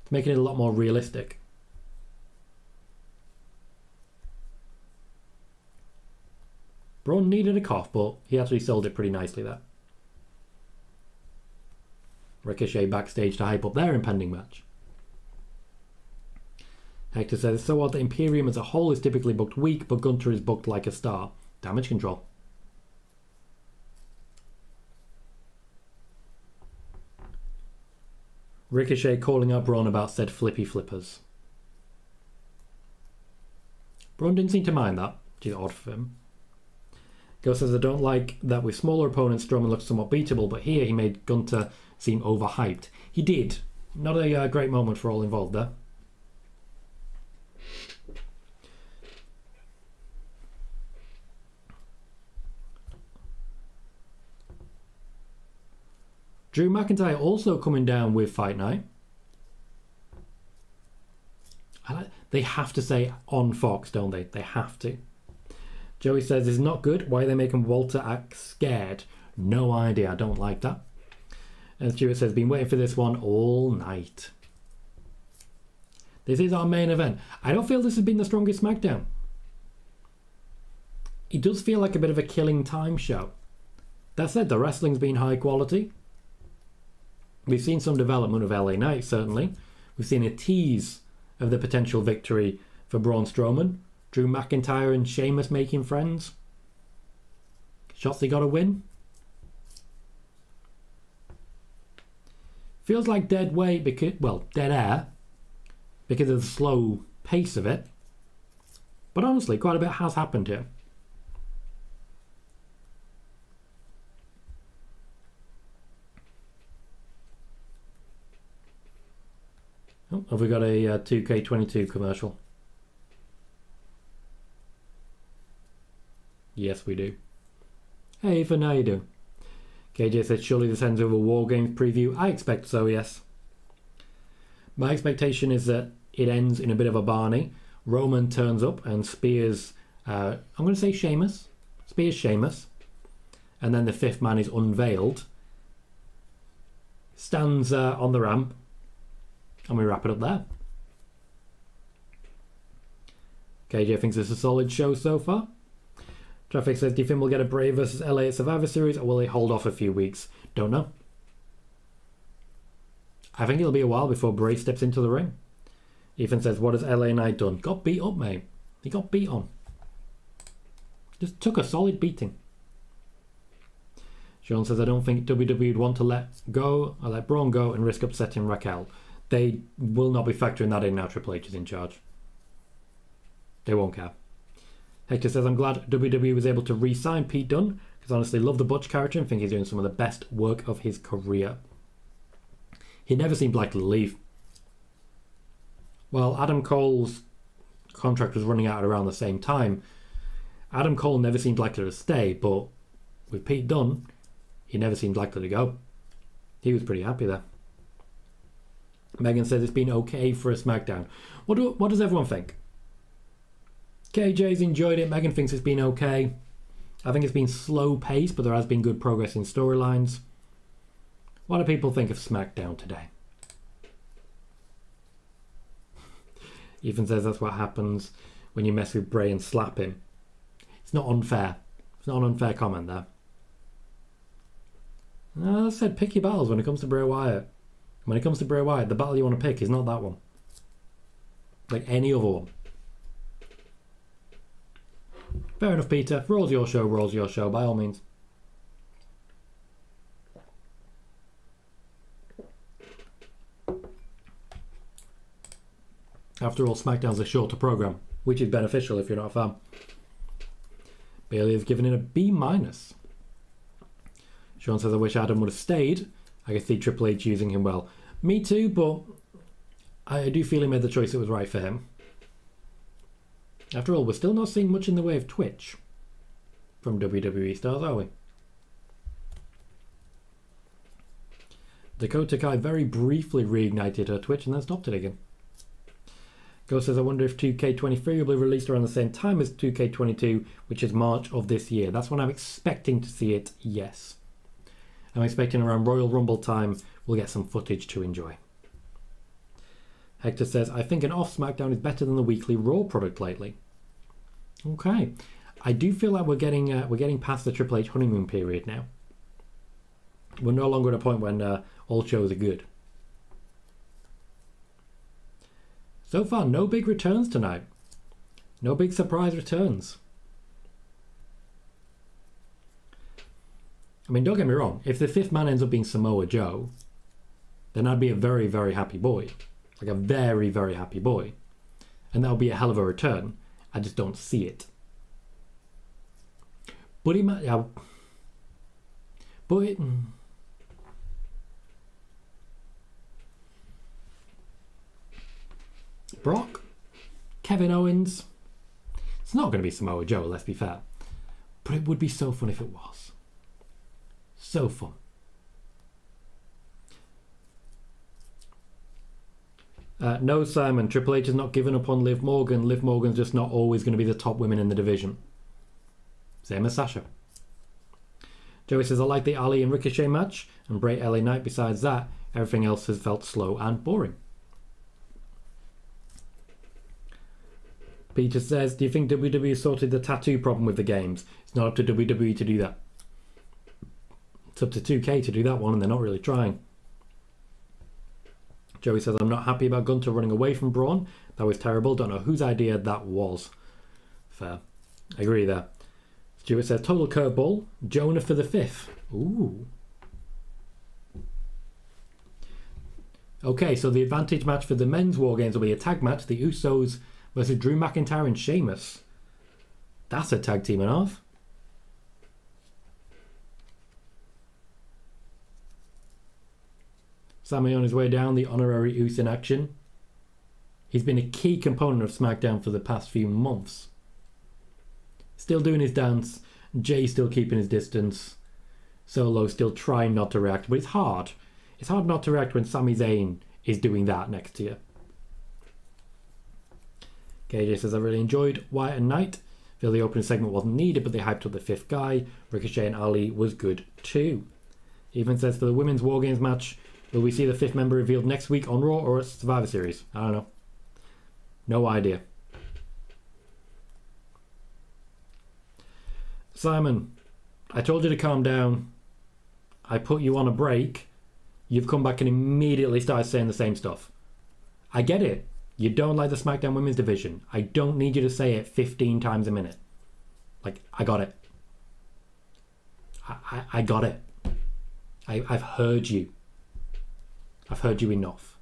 It's making it a lot more realistic. Braun needed a cough, but he actually sold it pretty nicely there. Ricochet backstage to hype up their impending match. Hector says, it's so odd that Imperium as a whole is typically booked weak, but Gunther is booked like a star. Damage control. Ricochet calling out Braun about said flippy flippers. Braun didn't seem to mind that, which is odd for him. Ghost says, I don't like that with smaller opponents Strowman looks somewhat beatable, but here he made Gunther seem overhyped. He did. Not a great moment for all involved there. Drew McIntyre also coming down with Fight Night. They have to say on Fox, don't they? They have to. Joey says, it's not good. Why are they making Walter act scared? No idea. I don't like that. And Stuart says, been waiting for this one all night. This is our main event. I don't feel this has been the strongest SmackDown. It does feel like a bit of a killing time show. That said, the wrestling's been high quality. We've seen some development of LA Knight, certainly. We've seen a tease of the potential victory for Braun Strowman. Drew McIntyre and Sheamus making friends. Shotzi got a win. Feels like dead weight because, well, dead air because of the slow pace of it. But honestly, quite a bit has happened here. Oh, have we got a 2K22 commercial? Yes, we do. Hey, Ethan, how you doing? KJ said, surely this ends with a Wargames preview. I expect so, yes. My expectation is that it ends in a bit of a Barney. Roman turns up and spears, I'm going to say Sheamus. Spears Sheamus. And then the fifth man is unveiled. Stands on the ramp. And we wrap it up there. KJ thinks it's a solid show so far. Traffic says, do you think we'll get a Bray versus LA at Survivor Series, or will they hold off a few weeks? Don't know. I think it'll be a while before Bray steps into the ring. Ethan says, what has LA Knight done? Got beat up, mate. He got beat on. Just took a solid beating. Sean says, I don't think WWE would want to let Braun go and risk upsetting Raquel. They will not be factoring that in now Triple H is in charge. They won't care. Hector says, I'm glad WWE was able to re-sign Pete Dunne, because honestly love the Butch character and think he's doing some of the best work of his career. He never seemed likely to leave. While Adam Cole's contract was running out at around the same time, Adam Cole never seemed likely to stay, but with Pete Dunne, he never seemed likely to go. He was pretty happy there. Megan says it's been okay for a SmackDown. What does everyone think? KJ's enjoyed it. Megan thinks it's been okay. I think it's been slow paced, but there has been good progress in storylines. What do people think of SmackDown today? Ethan says that's what happens when you mess with Bray and slap him. It's not unfair. It's not an unfair comment there. I said pick your battles when it comes to Bray Wyatt. When it comes to Bray Wyatt, the battle you want to pick is not that one. Like any other one. Fair enough, Peter. Raw's your show, by all means. After all, SmackDown's a shorter program, which is beneficial if you're not a fan. Bailey has given it a B-. Sean says, I wish Adam would have stayed. I could see Triple H using him well. Me too, but I do feel he made the choice that was right for him. After all, we're still not seeing much in the way of Twitch from WWE stars, are we? Dakota Kai very briefly reignited her Twitch and then stopped it again. Ghost says, I wonder if 2K23 will be released around the same time as 2K22, which is March of this year. That's when I'm expecting to see it, yes. I'm expecting around Royal Rumble time we'll get some footage to enjoy. Hector says, I think an off SmackDown is better than the weekly Raw product lately. Okay. I do feel like we're getting past the Triple H honeymoon period now. We're no longer at a point when all shows are good. So far, no big returns tonight. No big surprise returns. I mean, don't get me wrong. If the fifth man ends up being Samoa Joe, then I'd be a very, very happy boy. Like a very, very happy boy. And that would be a hell of a return. I just don't see it. But he might... Brock, Kevin Owens. It's not going to be Samoa Joe, let's be fair. But it would be so fun if it was. So fun. No, Simon. Triple H has not given up on Liv Morgan. Liv Morgan's just not always going to be the top women in the division. Same as Sasha. Joey says, I like the Ali and Ricochet match and Bray LA Knight. Besides that, everything else has felt slow and boring. Peter says, do you think WWE sorted the tattoo problem with the games? It's not up to WWE to do that. It's up to 2K to do that one, and they're not really trying. Joey says, I'm not happy about Gunther running away from Braun. That was terrible. Don't know whose idea that was. Fair. I agree there. Stuart says, total curveball. Jonah for the 5th. Ooh. Okay, so the advantage match for the men's Wargames will be a tag match. The Usos versus Drew McIntyre and Sheamus. That's a tag team and a half. Sami on his way down, the honorary Uso in action. He's been a key component of SmackDown for the past few months. Still doing his dance. Jay still keeping his distance. Solo still trying not to react, but it's hard. It's hard not to react when Sami Zayn is doing that next to you. KJ says, I really enjoyed Wyatt and Knight. Feel the opening segment wasn't needed, but they hyped up the 5th guy. Ricochet and Ali was good too. Even says, for the women's Wargames match, will we see the 5th member revealed next week on Raw or at Survivor Series? I don't know. No idea. Simon, I told you to calm down. I put you on a break. You've come back and immediately started saying the same stuff. I get it. You don't like the SmackDown Women's Division. I don't need you to say it 15 times a minute. Like, I got it. I got it. I've heard you. I've heard you enough.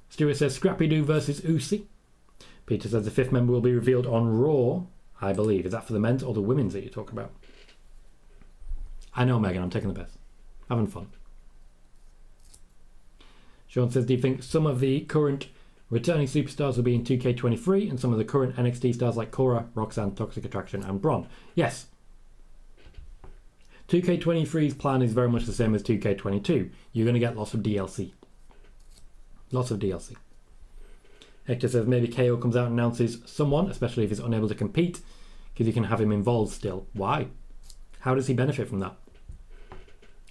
Stuart says, Scrappy-Doo versus Usi. Peter says, the 5th member will be revealed on Raw, I believe. Is that for the men's or the women's that you're talking about? I know, Megan. I'm taking the piss. Having fun. Sean says, do you think some of the current returning superstars will be in 2K23 and some of the current NXT stars like Cora, Roxanne, Toxic Attraction and Braun? Yes. 2K23's plan is very much the same as 2K22. You're going to get lots of DLC. Lots of DLC. Hector says maybe KO comes out and announces someone, especially if he's unable to compete, because you can have him involved still. Why? How does he benefit from that?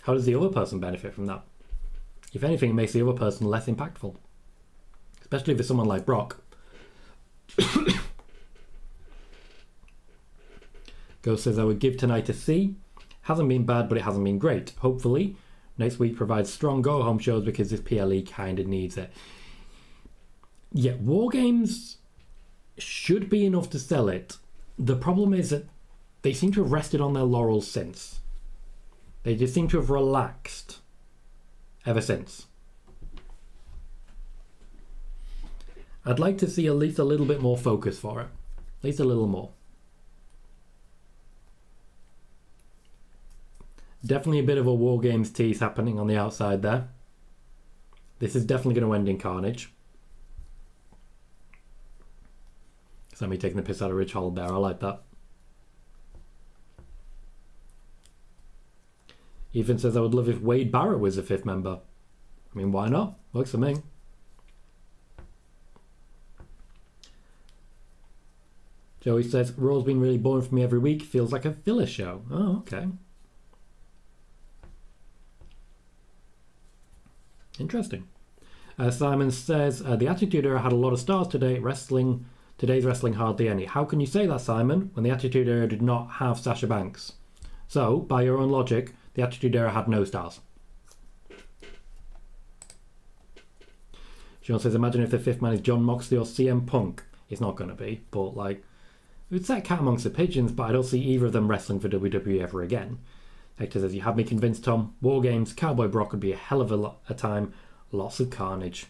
How does the other person benefit from that? If anything, it makes the other person less impactful. Especially if it's someone like Brock. Ghost says, I would give tonight a C. Hasn't been bad, but it hasn't been great. Hopefully, next week provides strong go-home shows because this PLE kind of needs it. Yeah, Wargames should be enough to sell it. The problem is that they seem to have rested on their laurels since. They just seem to have relaxed ever since. I'd like to see at least a little bit more focus for it. At least a little more. Definitely a bit of a Wargames tease happening on the outside there. This is definitely going to end in carnage. Sami taking the piss out of Rich Holland there. I like that. Ethan says, I would love if Wade Barrett was a fifth member. I mean, why not? Works for me. Joey says, Raw's been really boring for me every week. Feels like a filler show. Oh, okay. Interesting. Simon says, the Attitude Era had a lot of stars today. Today's wrestling hardly any. How can you say that, Simon, when the Attitude Era did not have Sasha Banks? So, by your own logic, the Attitude Era had no stars. Sean says, imagine if the fifth man is John Moxley or CM Punk. It's not going to be, but like, we'd set cat amongst the pigeons, but I don't see either of them wrestling for WWE ever again. Hector says, you have me convinced, Tom. Wargames, Cowboy Brock would be a hell of a time. Lots of carnage.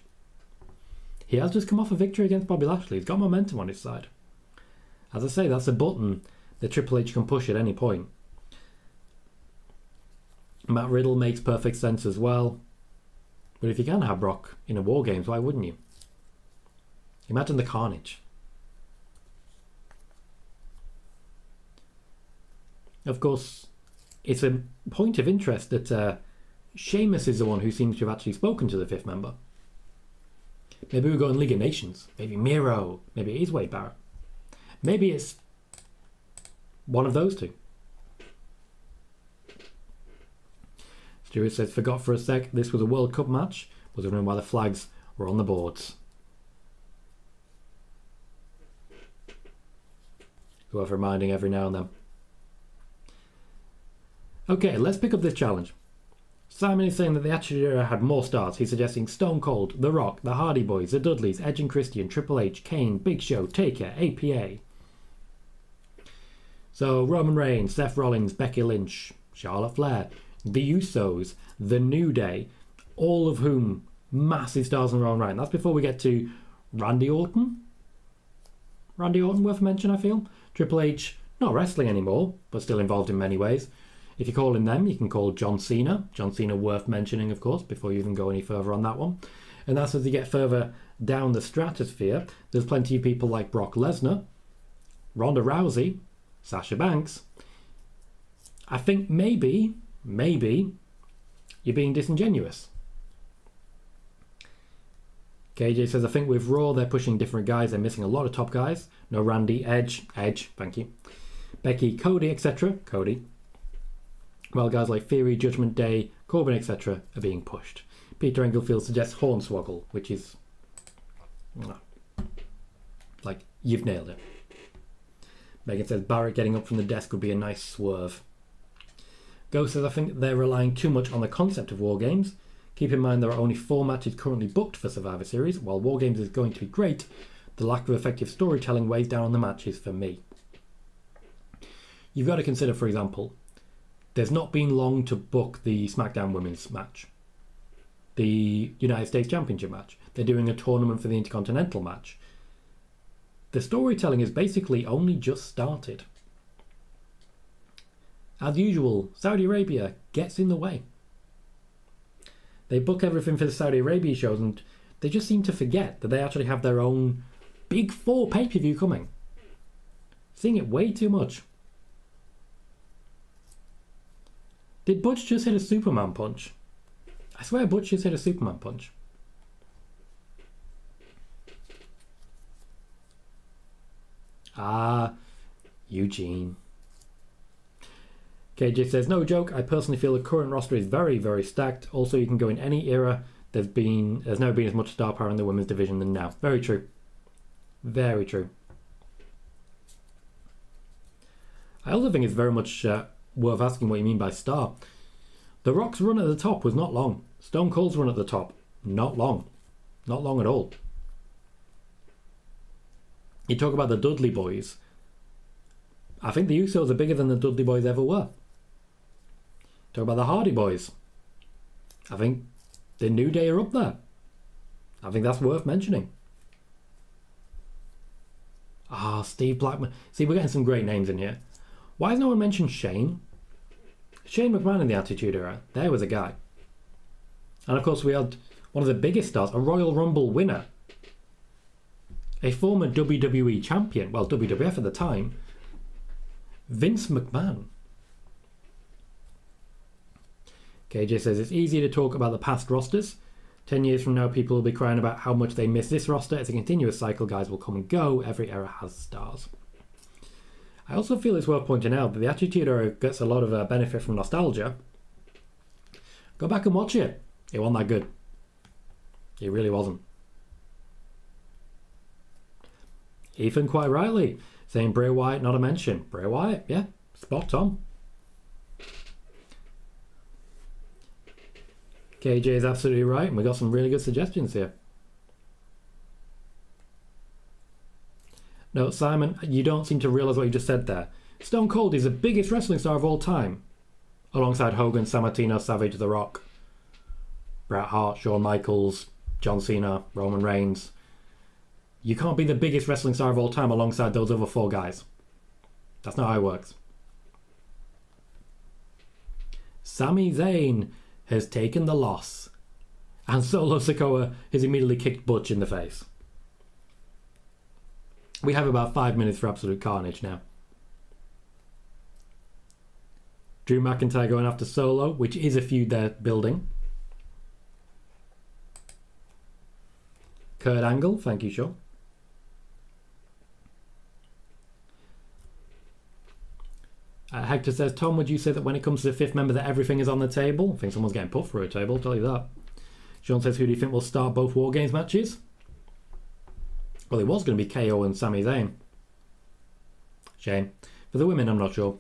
He has just come off a victory against Bobby Lashley. He's got momentum on his side. As I say, that's a button that Triple H can push at any point. Matt Riddle makes perfect sense as well. But if you can have Brock in a Wargames, why wouldn't you? Imagine the carnage. Of course, it's a point of interest that Sheamus is the one who seems to have actually spoken to the fifth member. Maybe we're going League of Nations. Maybe Miro. Maybe it is Wade Barrett. Maybe it's one of those two. Stuart says, forgot for a sec, this was a World Cup match. Was wondering why the flags were on the boards. Worth reminding every now and then. Okay, let's pick up this challenge. Simon is saying that the Attitude Era had more stars. He's suggesting Stone Cold, The Rock, The Hardy Boys, The Dudleys, Edge and Christian, Triple H, Kane, Big Show, Taker, APA. So Roman Reigns, Seth Rollins, Becky Lynch, Charlotte Flair, The Usos, The New Day, all of whom massive stars in their own right. And that's before we get to Randy Orton. Randy Orton worth a mention, I feel. Triple H, not wrestling anymore, but still involved in many ways. If you call him them, you can call John Cena. John Cena worth mentioning, of course, before you even go any further on that one. And that's as you get further down the stratosphere. There's plenty of people like Brock Lesnar, Ronda Rousey, Sasha Banks. I think maybe you're being disingenuous. KJ says, I think with Raw, they're pushing different guys. They're missing a lot of top guys. No Randy, Edge, thank you. Becky, Cody, etc. Cody. While guys like Theory, Judgment Day, Corbin, etc. are being pushed. Peter Englefield suggests Hornswoggle, which is... like, you've nailed it. Megan says, Barrett getting up from the desk would be a nice swerve. Ghost says, I think they're relying too much on the concept of Wargames. Keep in mind there are only 4 matches currently booked for Survivor Series. While Wargames is going to be great, the lack of effective storytelling weighs down on the matches for me. You've got to consider, for example, there's not been long to book the SmackDown Women's match. The United States Championship match. They're doing a tournament for the Intercontinental match. The storytelling has basically only just started. As usual, Saudi Arabia gets in the way. They book everything for the Saudi Arabia shows and they just seem to forget that they actually have their own Big 4 pay-per-view coming. Seeing it way too much. Did Butch just hit a Superman punch? I swear Butch just hit a Superman punch. Ah, Eugene. KJ says, no joke, I personally feel the current roster is very, very stacked. Also, you can go in any era. There's never been as much star power in the women's division than now. Very true. Very true. I also think it's very much worth asking what you mean by star. The Rock's run at the top was not long. Stone Cold's run at the top, not long. Not long at all. You talk about the Dudley Boys. I think the Usos are bigger than the Dudley Boys ever were. Talk about the Hardy Boys. I think the New Day are up there. I think that's worth mentioning. Steve Blackman. See, we're getting some great names in here. Why has no one mentioned Shane? Shane McMahon in the Attitude Era. There was a guy. And of course we had one of the biggest stars, a Royal Rumble winner. A former WWE champion, well, WWF at the time, Vince McMahon. KJ says, it's easy to talk about the past rosters. 10 years from now, people will be crying about how much they miss this roster. It's a continuous cycle. Guys will come and go. Every era has stars. I also feel it's worth pointing out that the Attitude Era gets a lot of benefit from nostalgia. Go back and watch it. It wasn't that good. It really wasn't. Ethan, quite rightly, saying Bray Wyatt, not a mention. Bray Wyatt, yeah, spot on. KJ is absolutely right, and we got some really good suggestions here. No, Simon, you don't seem to realise what you just said there. Stone Cold is the biggest wrestling star of all time, alongside Hogan, Sammartino, Savage, The Rock, Bret Hart, Shawn Michaels, John Cena, Roman Reigns. You can't be the biggest wrestling star of all time alongside those other four guys. That's not how it works. Sami Zayn has taken the loss, and Solo Sikoa has immediately kicked Butch in the face. We have about 5 minutes for absolute carnage now. Drew McIntyre going after Solo, which is a feud they're building. Kurt Angle, thank you, Sean. Hector says, Tom, would you say that when it comes to the fifth member that everything is on the table? I think someone's getting put through a table, I'll tell you that. Sean says, who do you think will start both Wargames matches? Well, it was going to be KO and Sami Zayn. Shame. For the women, I'm not sure.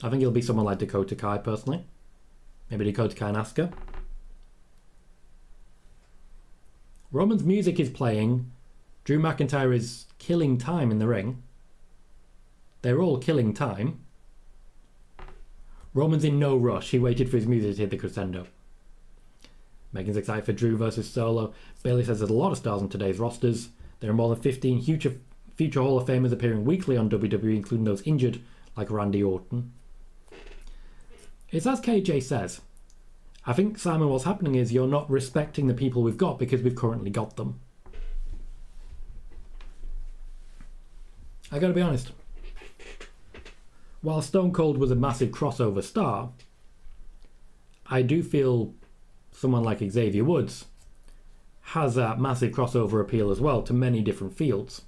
I think it'll be someone like Dakota Kai, personally. Maybe Dakota Kai and Asuka. Roman's music is playing. Drew McIntyre is killing time in the ring. They're all killing time. Roman's in no rush. He waited for his music to hit the crescendo. Megan's excited for Drew versus Solo. Bailey says there's a lot of stars on today's rosters. There are more than 15 future Hall of Famers appearing weekly on WWE, including those injured, like Randy Orton. It's as KJ says. I think, Simon, what's happening is you're not respecting the people we've got because we've currently got them. I gotta be honest. While Stone Cold was a massive crossover star, I do feel someone like Xavier Woods has a massive crossover appeal as well to many different fields.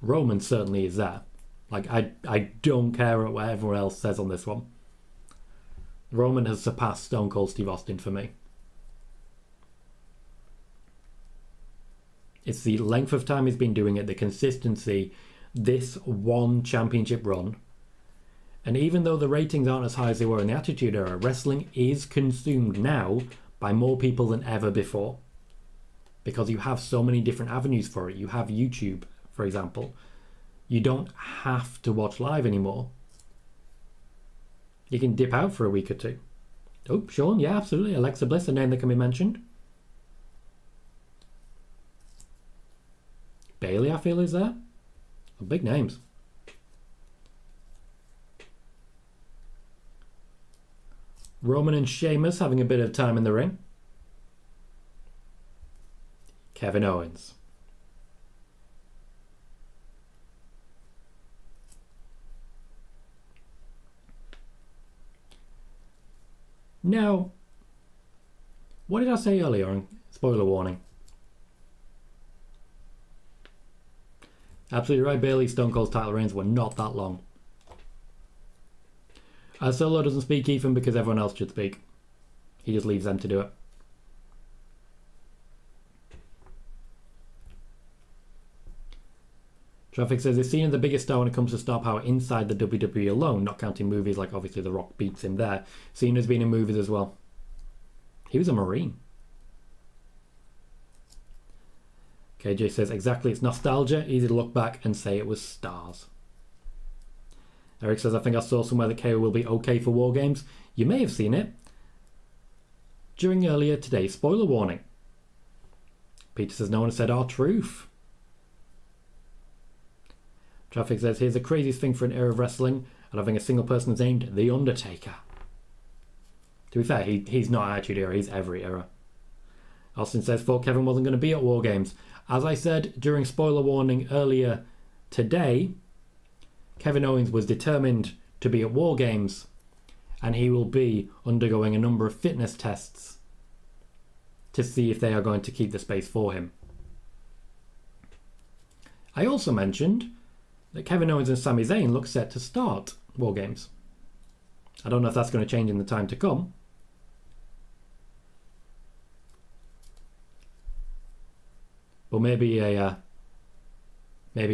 Roman certainly is there. Like, I don't care what everyone else says on this one. Roman has surpassed Stone Cold Steve Austin for me. It's the length of time he's been doing it, the consistency, this one championship run. And even though the ratings aren't as high as they were in the Attitude Era, wrestling is consumed now by more people than ever before. Because you have so many different avenues for it. You have YouTube, for example. You don't have to watch live anymore. You can dip out for a week or two. Oh, Sean, yeah, absolutely. Alexa Bliss, a name that can be mentioned. Bailey, I feel, is there. Big names. Roman and Sheamus having a bit of time in the ring. Kevin Owens. Now, what did I say earlier? Spoiler warning. Absolutely right, Bailey. Stone Cold's title reigns were not that long. Solo doesn't speak even because everyone else should speak. He just leaves them to do it. Traffic says, is Cena the biggest star when it comes to star power inside the WWE alone, not counting movies like obviously The Rock beats him there. Cena's been in movies as well. He was a Marine. KJ says, exactly, it's nostalgia, easy to look back and say it was stars. Eric says, I think I saw somewhere that KO will be okay for Wargames. You may have seen it during earlier today. Spoiler warning. Peter says, no one said our truth. Traffic says, here's the craziest thing for an era of wrestling, and I think a single person is named The Undertaker. To be fair, he's not Attitude Era, he's every era. Austin says, thought Kevin wasn't going to be at Wargames. As I said during spoiler warning earlier today, Kevin Owens was determined to be at Wargames, and he will be undergoing a number of fitness tests to see if they are going to keep the space for him. I also mentioned that Kevin Owens and Sami Zayn look set to start Wargames. I don't know if that's going to change in the time to come. But maybe a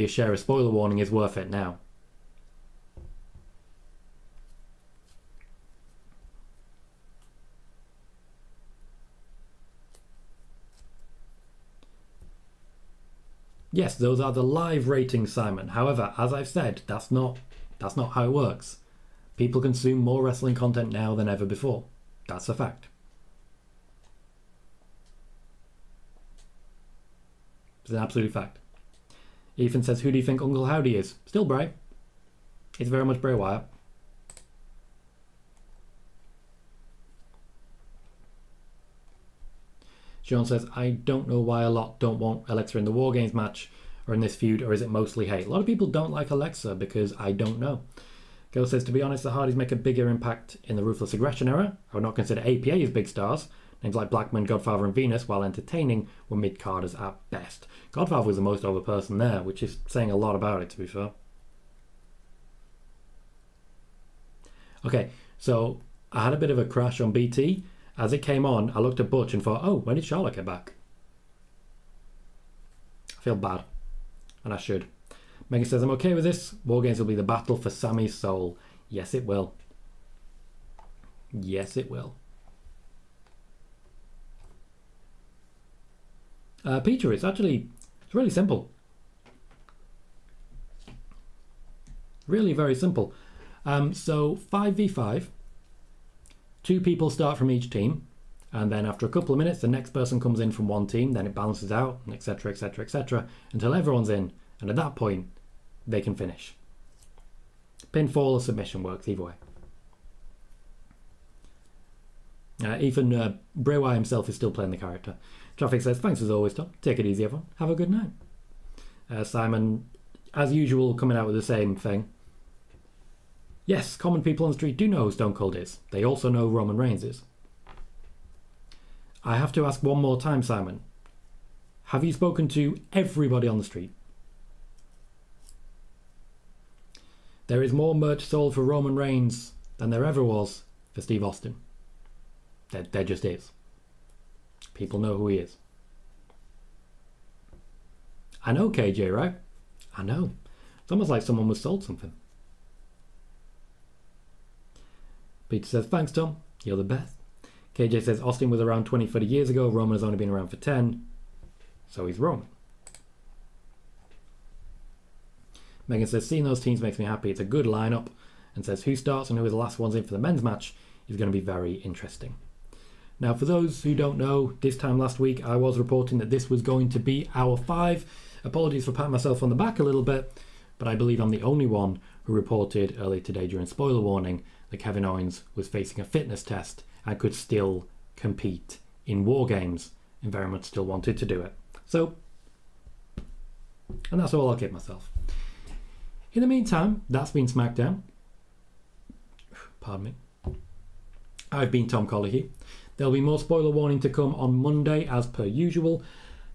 share of spoiler warning is worth it now. Yes, those are the live ratings, Simon. However, as I've said, that's not how it works. People consume more wrestling content now than ever before. That's a fact. It's an absolute fact. Ethan says, who do you think Uncle Howdy is? Still Bray. It's very much Bray Wyatt. Sean says, I don't know why a lot don't want Alexa in the Wargames match or in this feud, or is it mostly hate? A lot of people don't like Alexa because I don't know. Go says, to be honest, the Hardys make a bigger impact in the Ruthless Aggression era. I would not consider APA as big stars. Names like Blackman, Godfather and Venus, while entertaining, were mid-carders at best. Godfather was the most over person there, which is saying a lot about it, to be fair. Okay, so I had a bit of a crash on BT. As it came on, I looked at Butch and thought, oh, when did Charlotte get back? I feel bad, and I should. Megan says, I'm okay with this. Wargames will be the battle for Sami's soul. Yes, it will. Yes, it will. Peter, it's really simple. Really very simple. So 5v5, 2 people start from each team, and then after a couple of minutes the next person comes in from one team, then it balances out, etc, etc, etc, until everyone's in, and at that point they can finish. Pinfall or submission works either way. Even Bray Wyatt himself is still playing the character. Traffic says, thanks as always, Tom. Take it easy, everyone. Have a good night. Simon, as usual, coming out with the same thing. Yes, common people on the street do know who Stone Cold is. They also know who Roman Reigns is. I have to ask one more time, Simon. Have you spoken to everybody on the street? There is more merch sold for Roman Reigns than there ever was for Steve Austin. There just is. People know who he is. I know, KJ, right? I know. It's almost like someone was sold something. Peter says, thanks, Tom. You're the best. KJ says, Austin was around 20, 30 years ago. Roman has only been around for 10. So he's Roman. Megan says, seeing those teams makes me happy. It's a good lineup. And says, who starts and who is the last ones in for the men's match is going to be very interesting. Now, for those who don't know, this time last week I was reporting that this was going to be hour 5. Apologies for patting myself on the back a little bit, but I believe I'm the only one who reported earlier today during spoiler warning that Kevin Owens was facing a fitness test and could still compete in Wargames and very much still wanted to do it. So, and that's all I'll give myself. In the meantime, that's been Smackdown. Pardon me. I've been Tom Colohue. There'll be more spoiler warning to come on Monday as per usual.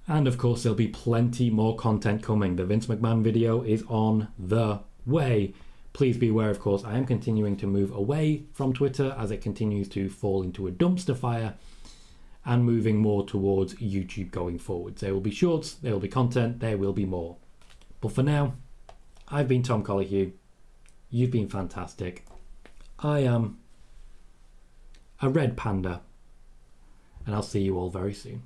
And of course there'll be plenty more content coming. The Vince McMahon video is on the way. Please be aware, of course, I am continuing to move away from Twitter as it continues to fall into a dumpster fire and moving more towards YouTube going forward. There will be shorts, there will be content, there will be more. But for now, I've been Tom Colohue. You've been fantastic. I am a red panda, and I'll see you all very soon.